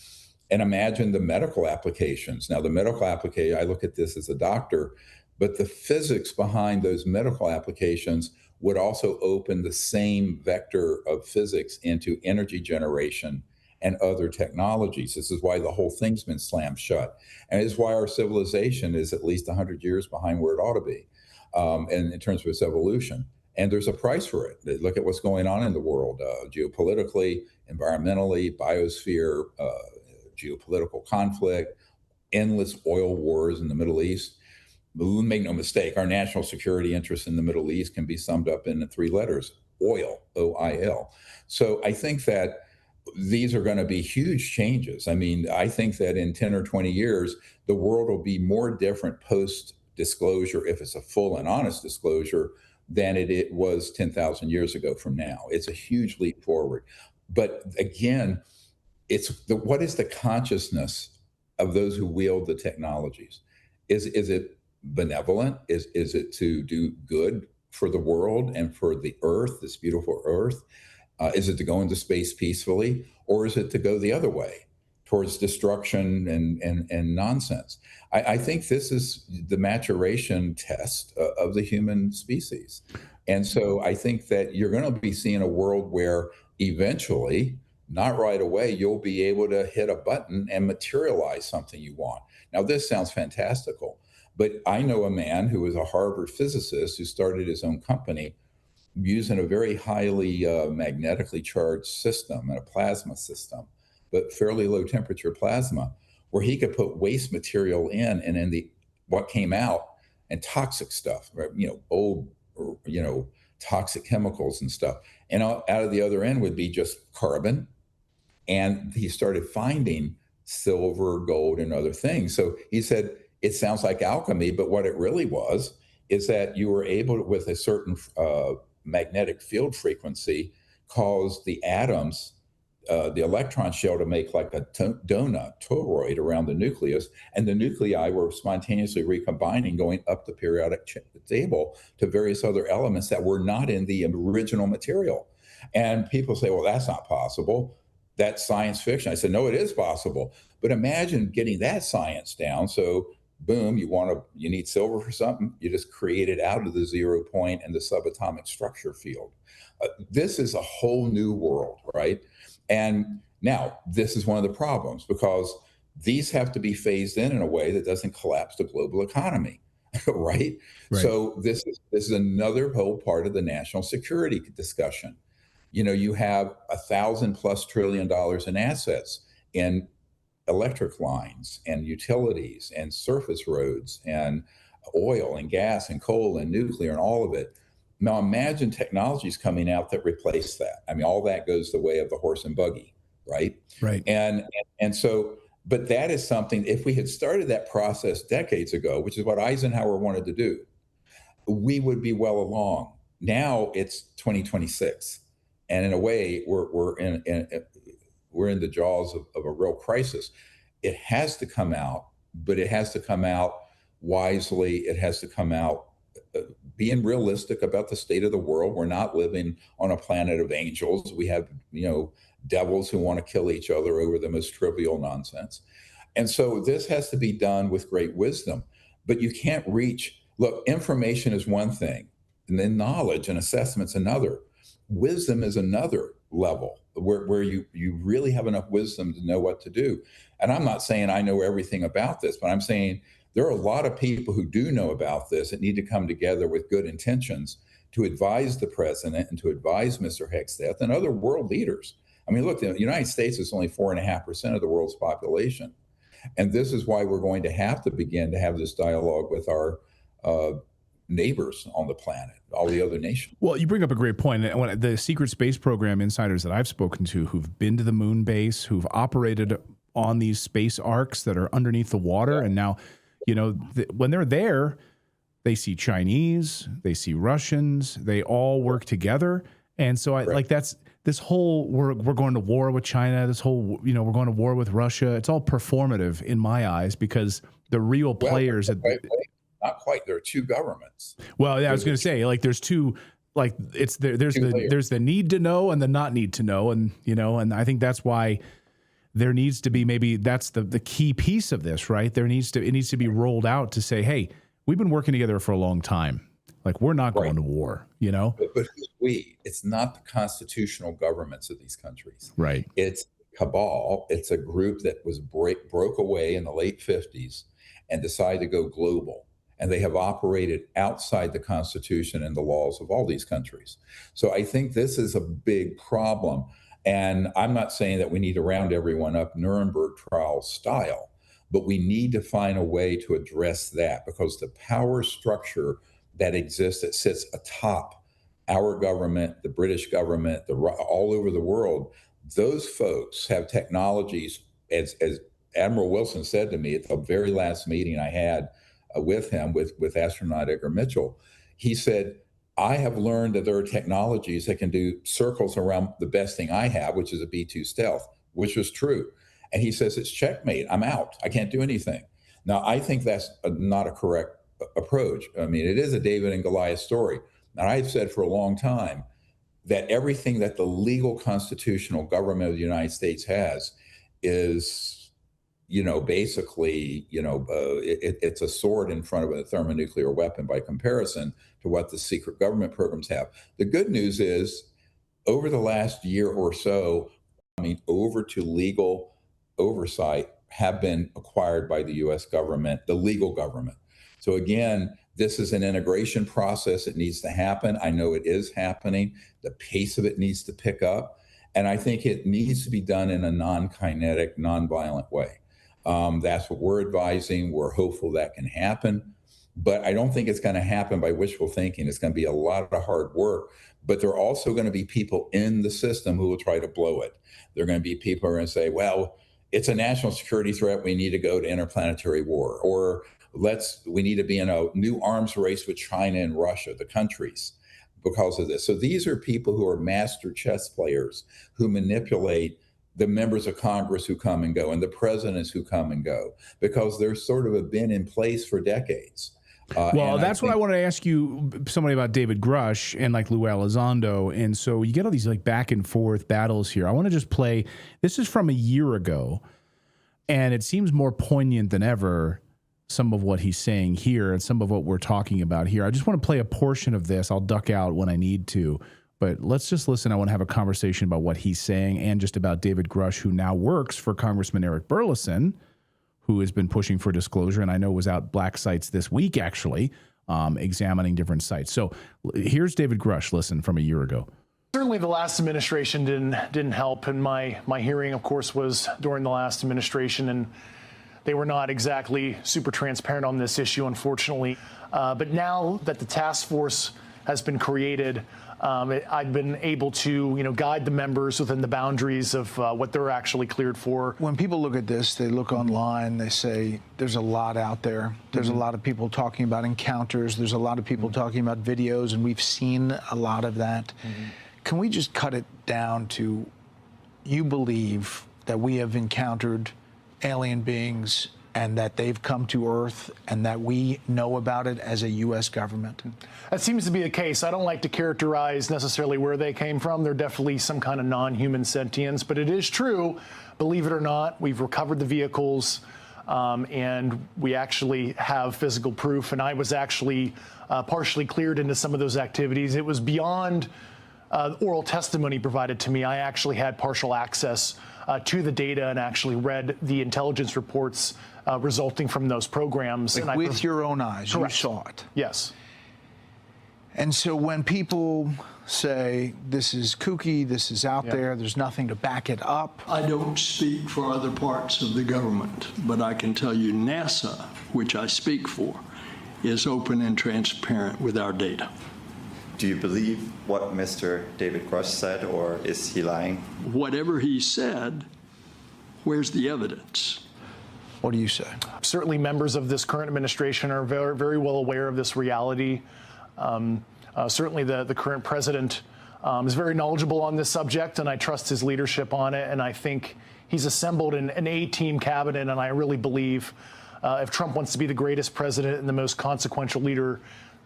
And imagine the medical applications. Now, the medical application, I look at this as a doctor, but the physics behind those medical applications would also open the same vector of physics into energy generation and other technologies. This is why the whole thing's been slammed shut. And it's why our civilization is at least 100 years behind where it ought to be, and in terms of its evolution. And there's a price for it. Look at what's going on in the world, geopolitically, environmentally, biosphere, geopolitical conflict, endless oil wars in the Middle East. But make no mistake, our national security interests in the Middle East can be summed up in 3 letters: oil, O-I-L. So I think that these are going to be huge changes. I mean, I think that in 10 or 20 years, the world will be more different post-disclosure, if it's a full and honest disclosure, than it was 10,000 years ago from now. It's a huge leap forward. But again, what is the consciousness of those who wield the technologies? Is it benevolent? Is it to do good for the world and for the earth, this beautiful earth? Is it to go into space peacefully, or is it to go the other way towards destruction and nonsense? I think this is the maturation test of the human species. And so I think that you're going to be seeing a world where eventually, not right away, you'll be able to hit a button and materialize something you want. Now, this sounds fantastical, but I know a man who was a Harvard physicist who started his own company using a very highly magnetically charged system and a plasma system, but fairly low temperature plasma, where he could put waste material in, and then what came out and toxic stuff, right? Old, toxic chemicals and stuff. And out of the other end would be just carbon. And he started finding silver, gold, and other things. So he said, it sounds like alchemy, but what it really was is that you were able to, with a certain magnetic field frequency, cause the atoms, the electron shell, to make like a donut, toroid around the nucleus, and the nuclei were spontaneously recombining, going up the periodic table to various other elements that were not in the original material. And people say, well, that's not possible. That's science fiction. I said, no, it is possible. But imagine getting that science down. So boom, you need silver for something, you just create it out of the 0 point and the subatomic structure field. This is a whole new world, right? And now this is one of the problems, because these have to be phased in a way that doesn't collapse the global economy, right? So this is another whole part of the national security discussion. You have $1,000+ trillion in assets in electric lines and utilities and surface roads and oil and gas and coal and nuclear and all of it. Now imagine technologies coming out that replace that. I mean, all that goes the way of the horse and buggy, right? Right. And so, but that is something, if we had started that process decades ago, which is what Eisenhower wanted to do, we would be well along. Now it's 2026. And in a way, we're in the jaws of a real crisis. It has to come out, but it has to come out wisely. It has to come out being realistic about the state of the world. We're not living on a planet of angels. We have, devils who want to kill each other over the most trivial nonsense. And so this has to be done with great wisdom. But you can't look, information is one thing, and then knowledge and assessment's another. Wisdom is another level where you really have enough wisdom to know what to do. And I'm not saying I know everything about this, but I'm saying there are a lot of people who do know about this that need to come together with good intentions to advise the president and to advise Mr. Hexteth and other world leaders. I mean, look, the United States is only 4.5% of the world's population. And this is why we're going to have to begin to have this dialogue with our neighbors on the planet, all the other nations. Well, you bring up a great point. When the secret space program insiders that I've spoken to who've been to the moon base, who've operated on these space arcs that are underneath the water, and now, when they're there, they see Chinese, they see Russians, they all work together. And so that's this whole, we're going to war with China, this whole, we're going to war with Russia. It's all performative in my eyes, because the real players. Not quite. There are two governments. Well, yeah, I was going to say, there's two, there's the need to know and the not need to know. And, and I think that's why there needs to be, maybe that's the key piece of this, right? It needs to be rolled out to say, hey, we've been working together for a long time. We're not going to war, But it's not the constitutional governments of these countries. Right. It's Cabal. It's a group that was broke away in the late 50s and decided to go global. And they have operated outside the Constitution and the laws of all these countries. So I think this is a big problem. And I'm not saying that we need to round everyone up Nuremberg trial style, but we need to find a way to address that, because the power structure that exists, that sits atop our government, the British government, all over the world, those folks have technologies, as Admiral Wilson said to me at the very last meeting I had with him, with astronaut Edgar Mitchell. He said, I have learned that there are technologies that can do circles around the best thing I have, which is a B-2 stealth, which was true. And he says, it's checkmate. I'm out. I can't do anything. Now, I think that's not a correct approach. I mean, it is a David and Goliath story. And I've said for a long time that everything that the legal constitutional government of the United States has is, basically, it's a sword in front of a thermonuclear weapon by comparison to what the secret government programs have. The good news is, over the last year or so, over to legal oversight have been acquired by the U.S. government, the legal government. So again, this is an integration process. It needs to happen. I know it is happening. The pace of it needs to pick up. And I think it needs to be done in a non-kinetic, non-violent way. That's what we're advising. We're hopeful that can happen. But I don't think it's going to happen by wishful thinking. It's going to be a lot of hard work. But there are also going to be people in the system who will try to blow it. There are going to be people who are going to say, well, it's a national security threat. We need to go to interplanetary war. Or we need to be in a new arms race with China and Russia, the countries, because of this. So these are people who are master chess players who manipulate the members of Congress who come and go and the presidents who come and go, because they're sort of been in place for decades. Well, that's what I wanted to ask you, somebody about David Grusch and Lou Elizondo. And so you get all these back and forth battles here. I want to just play, this is from a year ago, and it seems more poignant than ever some of what he's saying here and some of what we're talking about here. I just want to play a portion of this. I'll duck out when I need to, but let's just listen. I want to have a conversation about what he's saying and just about David Grusch, who now works for Congressman Eric Burlison, who has been pushing for disclosure, and I know was out black sites this week, actually, examining different sites. So here's David Grusch, listen, from a year ago. Certainly the last administration didn't help, and my hearing, of course, was during the last administration, and they were not exactly super transparent on this issue, unfortunately. But now that the task force has been created, I've been able to, guide the members within the boundaries of what they're actually cleared for. When people look at this, they look online, they say there's a lot out there. There's a lot of people talking about encounters. There's a lot of people talking about videos, and we've seen a lot of that. Can we just cut it down to, you believe that we have encountered alien beings and that they've come to Earth and that we know about it as a U.S. government? That seems to be the case. I don't like to characterize necessarily where they came from. They're definitely some kind of non-human sentience, but it is true, believe it or not, we've recovered the vehicles, and we actually have physical proof, and I was actually partially cleared into some of those activities. It was beyond oral testimony provided to me. I actually had partial access to the data and actually read the intelligence reports resulting from those programs. Like, with your own eyes, Correct. You saw it. Yes. And so when people say this is kooky, this is out there, there's nothing to back it up. I don't speak for other parts of the government, but I can tell you NASA, which I speak for, is open and transparent with our data. Do you believe what Mr. David Grusch said, or is he lying? Whatever he said, where's the evidence? What do you say? Certainly members of this current administration are very, very well aware of this reality. Certainly the current president is very knowledgeable on this subject, and I trust his leadership on it, and I think he's assembled an A-team cabinet, and I really believe if Trump wants to be the greatest president and the most consequential leader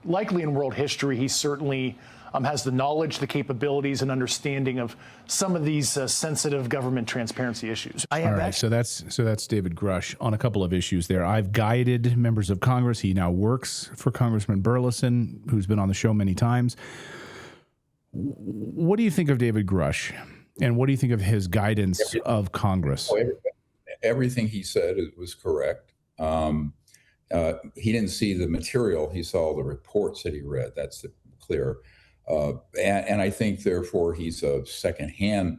likely in world history, he certainly has the knowledge, the capabilities, and understanding of some of these sensitive government transparency issues. All right, so that's David Grusch on a couple of issues there. I've guided members of Congress. He now works for Congressman Burlison, who's been on the show many times. What do you think of David Grusch, and what do you think of his guidance of Congress? Everything he said was correct. He didn't see the material. He saw the reports that he read. That's clear. And I think, therefore, he's a secondhand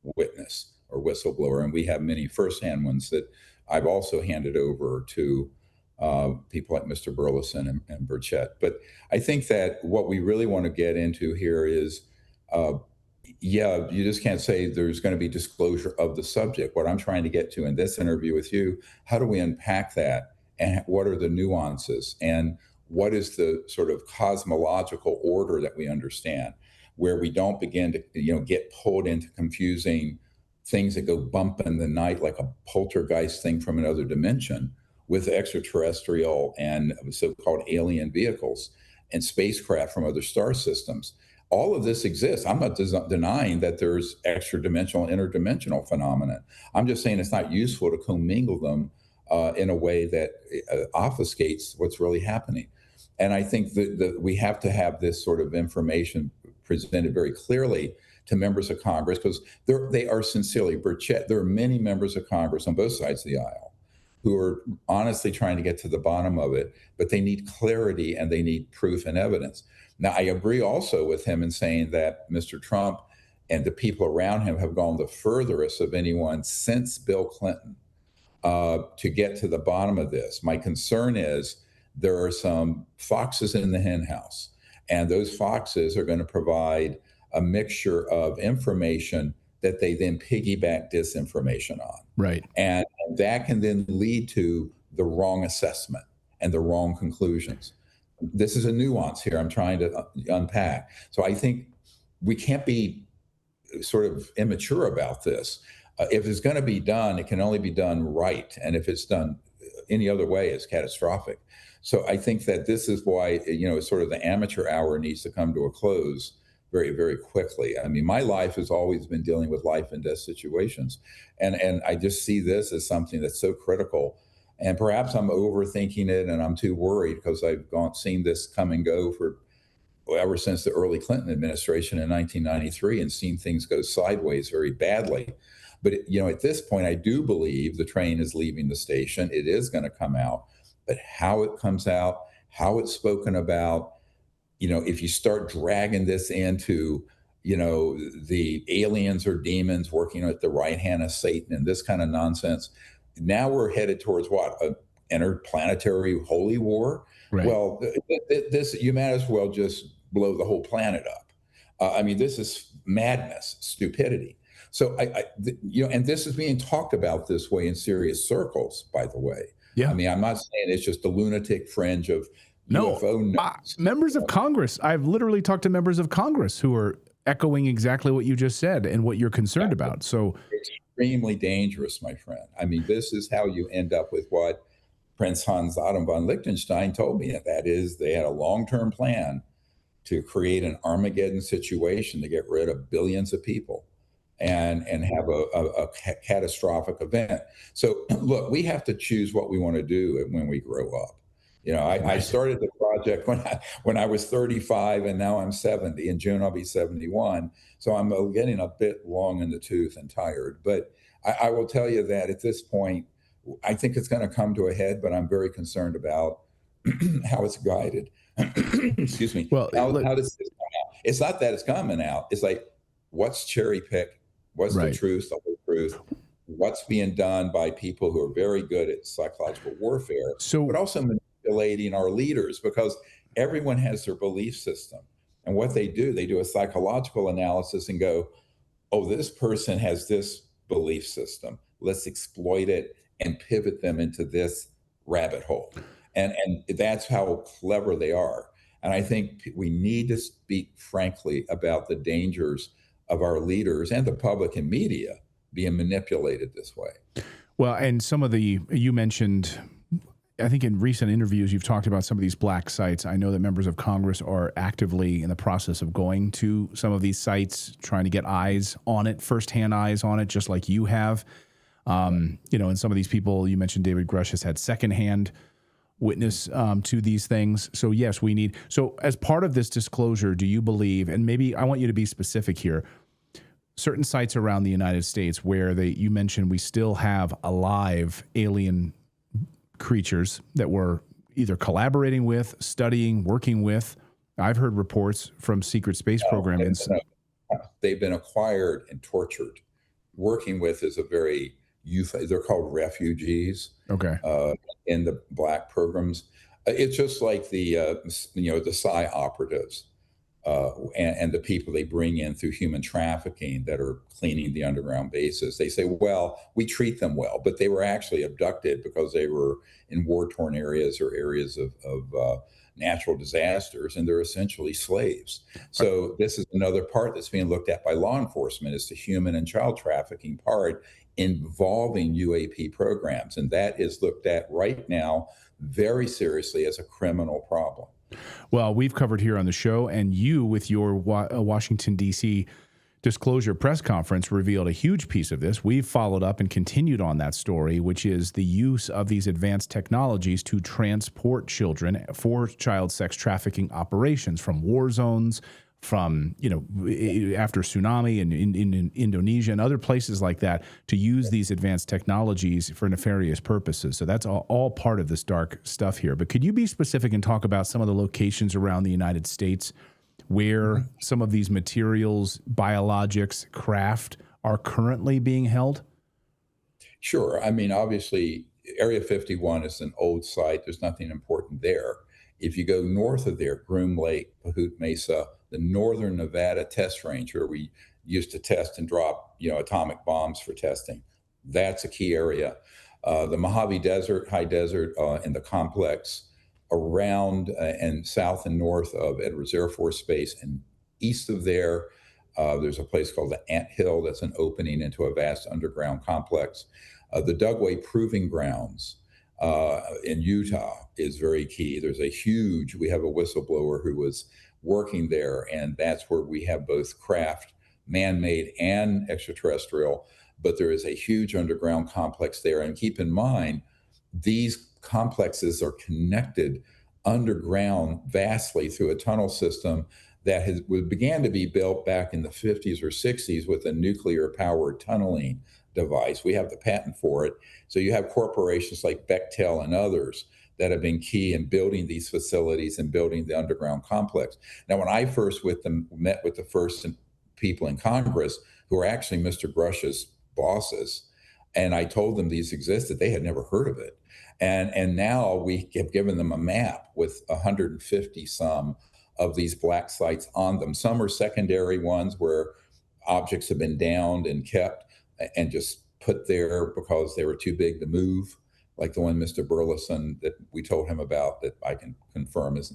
witness or whistleblower. And we have many firsthand ones that I've also handed over to people like Mr. Burlison and Burchett. But I think that what we really want to get into here is, you just can't say there's going to be disclosure of the subject. What I'm trying to get to in this interview with you, how do we unpack that? And what are the nuances? And what is the sort of cosmological order that we understand, where we don't begin to get pulled into confusing things that go bump in the night like a poltergeist thing from another dimension with extraterrestrial and so-called alien vehicles and spacecraft from other star systems. All of this exists. I'm not denying that there's extra-dimensional, interdimensional phenomena. I'm just saying it's not useful to commingle them in a way that obfuscates what's really happening. And I think that we have to have this sort of information presented very clearly to members of Congress, because they are sincerely, Burchett, there are many members of Congress on both sides of the aisle who are honestly trying to get to the bottom of it, but they need clarity and they need proof and evidence. Now, I agree also with him in saying that Mr. Trump and the people around him have gone the furthest of anyone since Bill Clinton to get to the bottom of this. My concern is there are some foxes in the hen house, and those foxes are going to provide a mixture of information that they then piggyback disinformation on. Right. And that can then lead to the wrong assessment and the wrong conclusions. This is a nuance here I'm trying to unpack. So I think we can't be sort of immature about this. If it's going to be done, it can only be done right. And if it's done any other way, it's catastrophic. So I think that this is why, sort of the amateur hour needs to come to a close very, very quickly. I mean, my life has always been dealing with life and death situations. And I just see this as something that's so critical. And perhaps I'm overthinking it and I'm too worried because I've seen this come and go for ever since the early Clinton administration in 1993 and seen things go sideways very badly. But, at this point, I do believe the train is leaving the station. It is going to come out. But how it comes out, how it's spoken about, if you start dragging this into, the aliens or demons working at the right hand of Satan and this kind of nonsense, now we're headed towards what? An interplanetary holy war? Right. Well, this, you might as well just blow the whole planet up. This is madness, stupidity. So and this is being talked about this way in serious circles, by the way. Yeah. I'm not saying it's just the lunatic fringe of UFO nuts. Members of Congress. I've literally talked to members of Congress who are echoing exactly what you just said and what you're concerned about. So it's extremely dangerous, my friend. This is how you end up with what Prince Hans Adam von Liechtenstein told me. That is, they had a long-term plan to create an Armageddon situation to get rid of billions of people and have a catastrophic event. So look, we have to choose what we want to do when we grow up. I started the project when I was 35, and now I'm 70. In June, I'll be 71. So I'm getting a bit long in the tooth and tired. But I will tell you that at this point, I think it's going to come to a head, but I'm very concerned about how it's guided. Excuse me. Well, how does this come out? It's not that it's coming out. It's like, what's cherry picked? What's the truth, the whole truth? What's being done by people who are very good at psychological warfare, but also manipulating our leaders, because everyone has their belief system. And what they do a psychological analysis and go, oh, this person has this belief system. Let's exploit it and pivot them into this rabbit hole. And that's how clever they are. And I think we need to speak frankly about the dangers of our leaders and the public and media being manipulated this way. Well, and you mentioned, I think in recent interviews, you've talked about some of these black sites. I know that members of Congress are actively in the process of going to some of these sites, trying to get eyes on it, firsthand eyes on it, just like you have. And some of these people, you mentioned David Grusch has had secondhand witness to these things. So yes, so as part of this disclosure, do you believe, and maybe I want you to be specific here, certain sites around the United States where you mentioned we still have alive alien creatures that we're either collaborating with, studying, working with? I've heard reports from secret space programs. They've been acquired and tortured. Working with is a very they're called refugees. Okay. In the black programs, it's just like the Psi operatives and the people they bring in through human trafficking that are cleaning the underground bases. They say, well, we treat them well, but they were actually abducted because they were in war-torn areas or areas of natural disasters, and they're essentially slaves. So this is another part that's being looked at by law enforcement, is the human and child trafficking part involving UAP programs. And that is looked at right now very seriously as a criminal problem. Well, we've covered here on the show, and you, with your Washington, D.C. disclosure press conference, revealed a huge piece of this. We've followed up and continued on that story, which is the use of these advanced technologies to transport children for child sex trafficking operations from war zones, from, after tsunami and in Indonesia and other places like that, to use these advanced technologies for nefarious purposes. So that's all part of this dark stuff here. But could you be specific and talk about some of the locations around the United States where some of these materials, biologics, craft are currently being held? Sure. Obviously, Area 51 is an old site. There's nothing important there. If you go north of there, Groom Lake, Pahut Mesa, the northern Nevada test range where we used to test and drop, atomic bombs for testing, that's a key area. The Mojave Desert, high desert, and the complex around and south and north of Edwards Air Force Base, and east of there, there's a place called the Ant Hill that's an opening into a vast underground complex. The Dugway Proving Grounds in Utah is very key. We have a whistleblower who was working there, and that's where we have both craft, man-made and extraterrestrial, but there is a huge underground complex there. And keep in mind, these complexes are connected underground vastly through a tunnel system that began to be built back in the 50s or 60s with a nuclear-powered tunneling device. We have the patent for it. So you have corporations like Bechtel and others that have been key in building these facilities and building the underground complex. Now, when I first met with the first people in Congress, who were actually Mr. Grusch's bosses, and I told them these existed, they had never heard of it. And now we have given them a map with 150 some of these black sites on them. Some are secondary ones where objects have been downed and kept and just put there because they were too big to move, like the one Mr. Burleson that we told him about that I can confirm is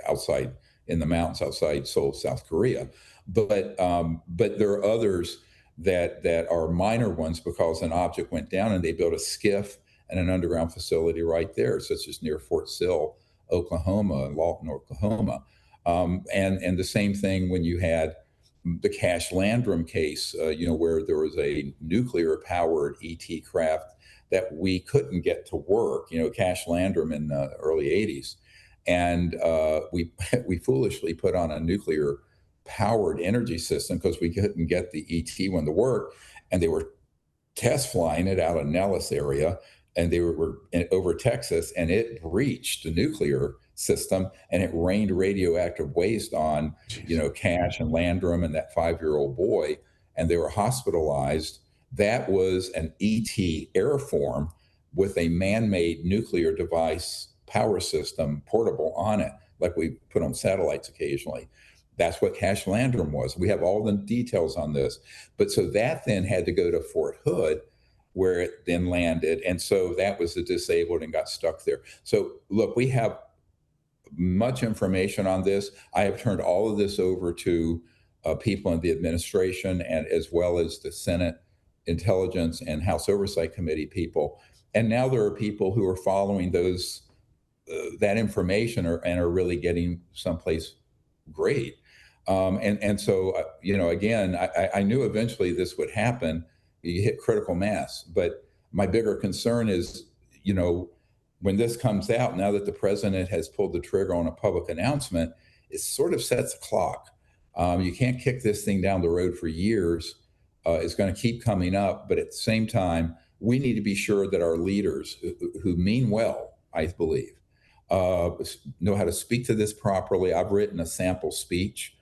outside in the mountains outside Seoul, South Korea. But there are others that are minor ones because an object went down and they built a skiff and an underground facility right there, such as near Fort Sill, Oklahoma, Lawton, Oklahoma. And the same thing when you had the Cash Landrum case, where there was a nuclear-powered ET craft that we couldn't get to work, Cash Landrum in the early 80s. And we foolishly put on a nuclear-powered energy system because we couldn't get the ET one to work. And they were test flying it out of Nellis area, and they were over Texas, and it breached the nuclear system, and it rained radioactive waste on, Cash and Landrum and that 5-year-old boy, and they were hospitalized. That was an ET airform with a man-made nuclear device power system portable on it, like we put on satellites occasionally. That's what Cash Landrum was. We have all the details on this. But so that then had to go to Fort Hood, where it then landed. And so that was disabled and got stuck there. So look, we have much information on this. I have turned all of this over to people in the administration and as well as the Senate Intelligence and House Oversight Committee people. And now there are people who are following that information and are really getting someplace great. And so, again, I knew eventually this would happen. You hit critical mass. But my bigger concern is, when this comes out, now that the president has pulled the trigger on a public announcement, it sort of sets a clock. You can't kick this thing down the road for years. It's going to keep coming up. But at the same time, we need to be sure that our leaders who mean well, I believe, know how to speak to this properly. I've written a sample speech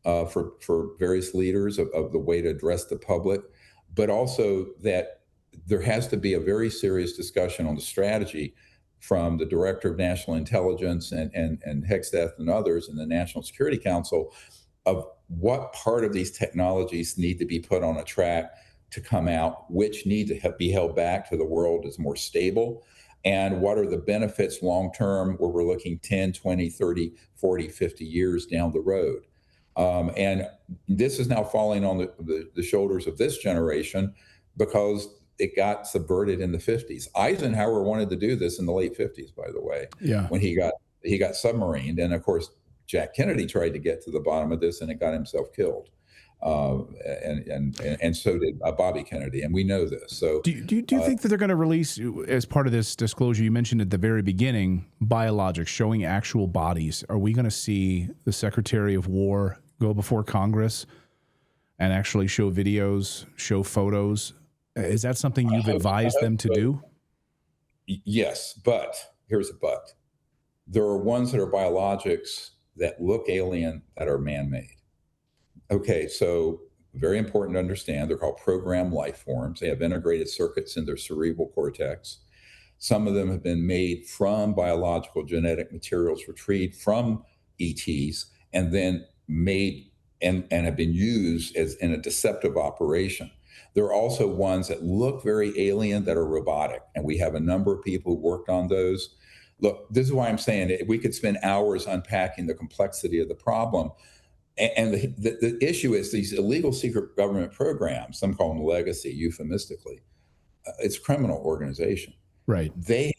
for various leaders of the way to address the public, but also that there has to be a very serious discussion on the strategy from the Director of National Intelligence and Hexeth and others in the National Security Council of what part of these technologies need to be put on a track to come out, which need to be held back to the world as more stable, and what are the benefits long-term where we're looking 10, 20, 30, 40, 50 years down the road. And this is now falling on the shoulders of this generation because it got subverted in the 50s. Eisenhower wanted to do this in the late 50s, by the way, when he got submarined. And of course, Jack Kennedy tried to get to the bottom of this and it got himself killed. And so did Bobby Kennedy, and we know this. So, do you think that they're going to release, as part of this disclosure, you mentioned at the very beginning, biologics showing actual bodies? Are we going to see the Secretary of War go before Congress and actually show videos, show photos? Is that something you've advised them to do? Yes, but here's a but. There are ones that are biologics that look alien that are man-made. Okay, so very important to understand. They're called programmed life forms. They have integrated circuits in their cerebral cortex. Some of them have been made from biological genetic materials retrieved from ETs and then made and have been used as in a deceptive operation. There are also ones that look very alien that are robotic, and we have a number of people who worked on those. Look, this is why I'm saying we could spend hours unpacking the complexity of the problem. And the issue is these illegal secret government programs, some call them legacy euphemistically, it's a criminal organization. Right. They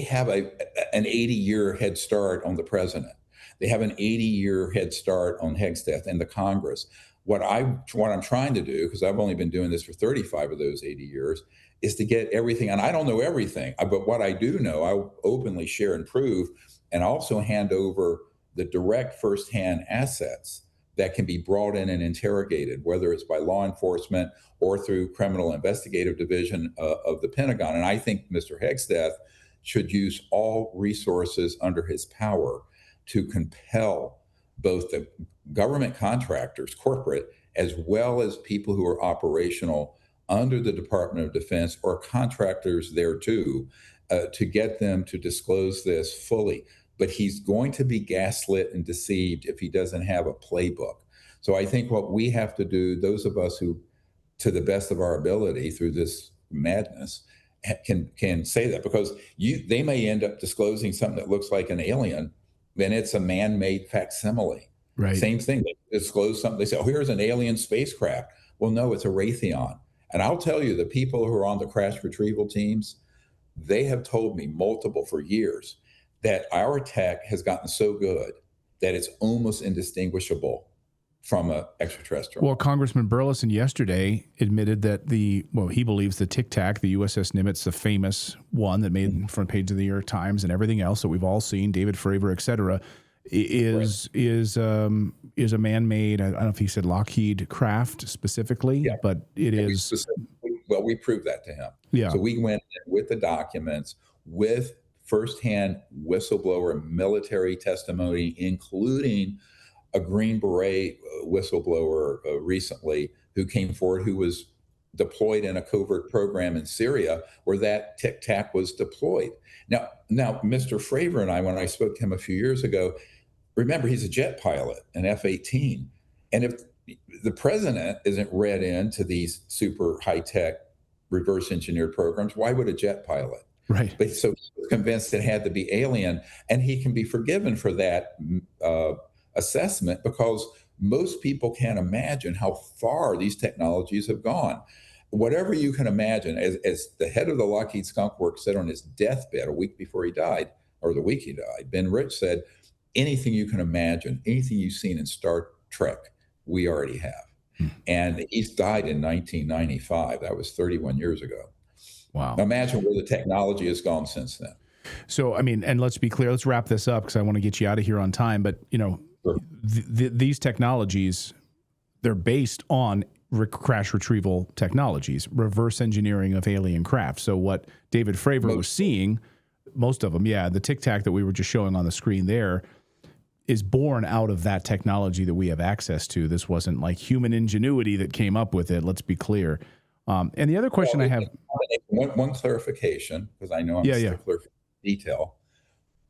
have an 80-year head start on the president. They have an 80-year head start on Hexeth and the Congress. What I'm trying to do, because I've only been doing this for 35 of those 80 years, is to get everything. And I don't know everything, but what I do know, I openly share and prove, and also hand over the direct firsthand assets that can be brought in and interrogated, whether it's by law enforcement or through criminal investigative division of the Pentagon. And I think Mr. Hegsteth should use all resources under his power to compel both the government contractors, corporate, as well as people who are operational under the Department of Defense or contractors there too, to get them to disclose this fully. But he's going to be gaslit and deceived if he doesn't have a playbook. So I think what we have to do, those of us who, to the best of our ability through this madness, can say that, because they may end up disclosing something that looks like an alien, and it's a man-made facsimile. Right. Same thing. They disclose something. They say, oh, here's an alien spacecraft. Well, no, it's a Raytheon. And I'll tell you, the people who are on the crash retrieval teams, they have told me for years that our tech has gotten so good that it's almost indistinguishable from an extraterrestrial. Well, Congressman Burleson yesterday admitted that he believes the Tic Tac, the USS Nimitz, the famous one that made the front page of the New York Times and everything else that we've all seen, David Fravor, et cetera, is a man-made, I don't know if he said Lockheed craft specifically, but it is. Well, we proved that to him. Yeah. So we went in with the documents, with firsthand whistleblower military testimony, including a Green Beret whistleblower recently who came forward, who was deployed in a covert program in Syria where that Tic Tac was deployed. Now, Mr. Fravor and I, when I spoke to him a few years ago, remember, he's a jet pilot, an F-18. And if the president isn't read into these super high-tech reverse engineered programs, why would a jet pilot? Right. But so he was convinced it had to be alien, and he can be forgiven for that assessment, because most people can't imagine how far these technologies have gone. Whatever you can imagine, as the head of the Lockheed Skunk Works said on his deathbed a week before he died, or the week he died, Ben Rich said, anything you can imagine, anything you've seen in Star Trek, we already have. And he's died in 1995. That was 31 years ago. Wow. Imagine where the technology has gone since then. So, I mean, and let's be clear, let's wrap this up because I want to get you out of here on time. But, Sure. These technologies, they're based on crash retrieval technologies, reverse engineering of alien craft. So what David Fravor was seeing, most of them, the Tic Tac that we were just showing on the screen there, is born out of that technology that we have access to. This wasn't like human ingenuity that came up with it. Let's be clear. And the other question I have, one clarification, because I know I'm stickler for detail.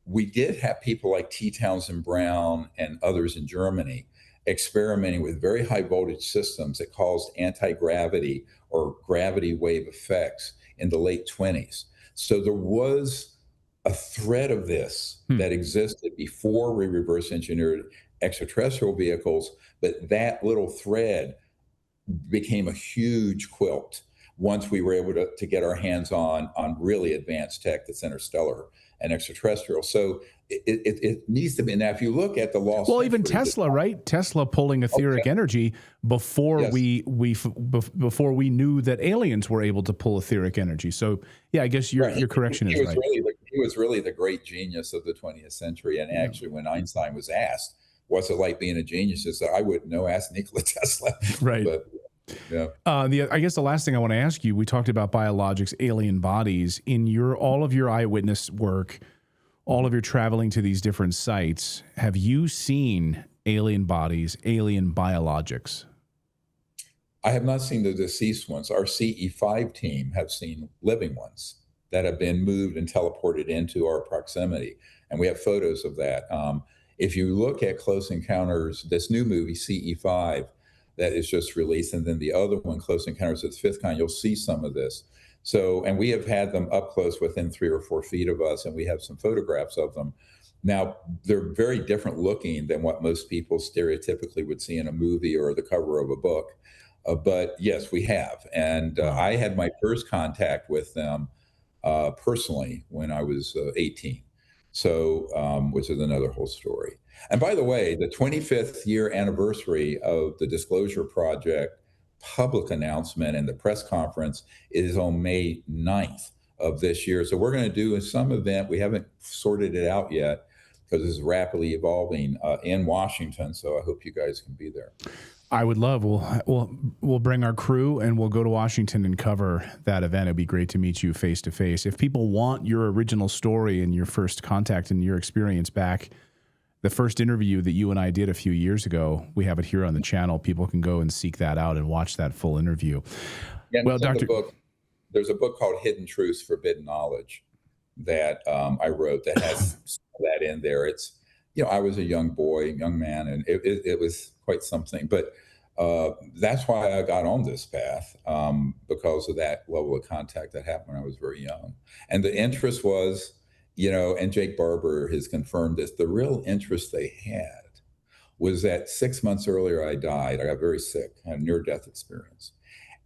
We did have people like T. Townsend Brown and others in Germany experimenting with very high voltage systems that caused anti-gravity or gravity wave effects in the late 20s. So there was a thread of this that existed before we reverse engineered extraterrestrial vehicles, but that little thread became a huge quilt once we were able to get our hands on really advanced tech that's interstellar and extraterrestrial. So it needs to be. Now, if you look at the lost, well, even Tesla, right? Tesla pulling etheric energy before before we knew that aliens were able to pull etheric energy. So, yeah, I guess your correction is right. He was really the great genius of the 20th century. And actually, when Einstein was asked, "What's it like being a genius?" he said, "I wouldn't know. Ask Nikola Tesla." Right. But, yeah. I guess the last thing I want to ask you, we talked about biologics, alien bodies. In all of your eyewitness work, all of your traveling to these different sites, have you seen alien bodies, alien biologics? I have not seen the deceased ones. Our CE5 team have seen living ones that have been moved and teleported into our proximity. And we have photos of that. If you look at Close Encounters, this new movie, CE5, that is just released, and then the other one, Close Encounters of the Fifth Kind, you'll see some of this. So, and we have had them up close within 3 or 4 feet of us, and we have some photographs of them. Now, they're very different looking than what most people stereotypically would see in a movie or the cover of a book. But yes, we have. And I had my first contact with them personally when I was 18. So, which is another whole story. And by the way, the 25th year anniversary of the Disclosure Project public announcement and the press conference is on May 9th of this year. So we're going to do some event. We haven't sorted it out yet because it's rapidly evolving in Washington. So I hope you guys can be there. I would love. We'll bring our crew and we'll go to Washington and cover that event. It'd be great to meet you face to face. If people want your original story and your first contact and your experience back, the first interview that you and I did a few years ago, we have it here on the channel. People can go and seek that out and watch that full interview. Yeah, well, Dr. There's a book called Hidden Truths, Forbidden Knowledge that I wrote that has that in there. It's, I was a young man, and it was quite something. But that's why I got on this path, because of that level of contact that happened when I was very young. And the interest was, and Jake Barber has confirmed this, the real interest they had was that 6 months earlier I died. I got very sick, had a near-death experience.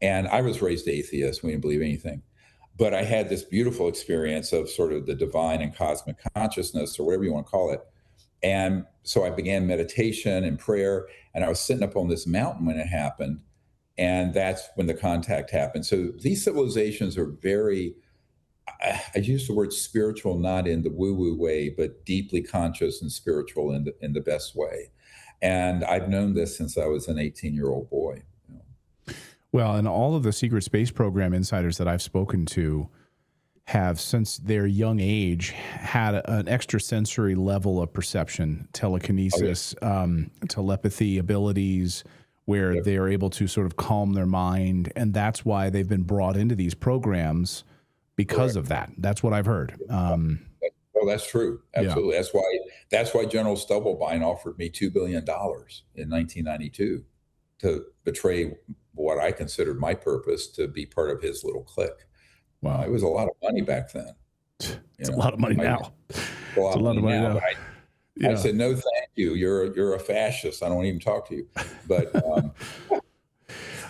And I was raised atheist. We didn't believe anything. But I had this beautiful experience of sort of the divine and cosmic consciousness, or whatever you want to call it. And so I began meditation and prayer, and I was sitting up on this mountain when it happened. And that's when the contact happened. So these civilizations are very, I use the word spiritual, not in the woo-woo way, but deeply conscious and spiritual in the best way. And I've known this since I was an 18-year-old boy. Well, and all of the secret space program insiders that I've spoken to have, since their young age, had an extrasensory level of perception, telekinesis, telepathy abilities, where they are able to sort of calm their mind. And that's why they've been brought into these programs because of that. That's what I've heard. Well, that's true. Absolutely. Yeah. That's why General Stubblebine offered me $2 billion in 1992 to betray what I considered my purpose, to be part of his little clique. Wow. It was a lot of money back then. It's a lot of money now. It's a lot of money now. I said, no, thank you. You're a fascist. I don't even talk to you. But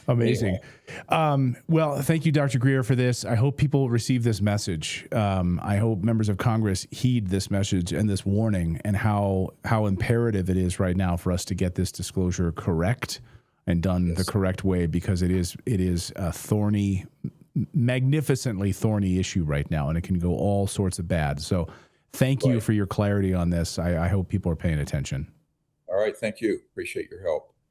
amazing. Anyway. Well, thank you, Dr. Greer, for this. I hope people receive this message. I hope members of Congress heed this message and this warning, and how imperative it is right now for us to get this disclosure correct and done the correct way, because it is a thorny, magnificently thorny issue right now, and it can go all sorts of bad. So thank you for your clarity on this. I hope people are paying attention. All right. Thank you. Appreciate your help.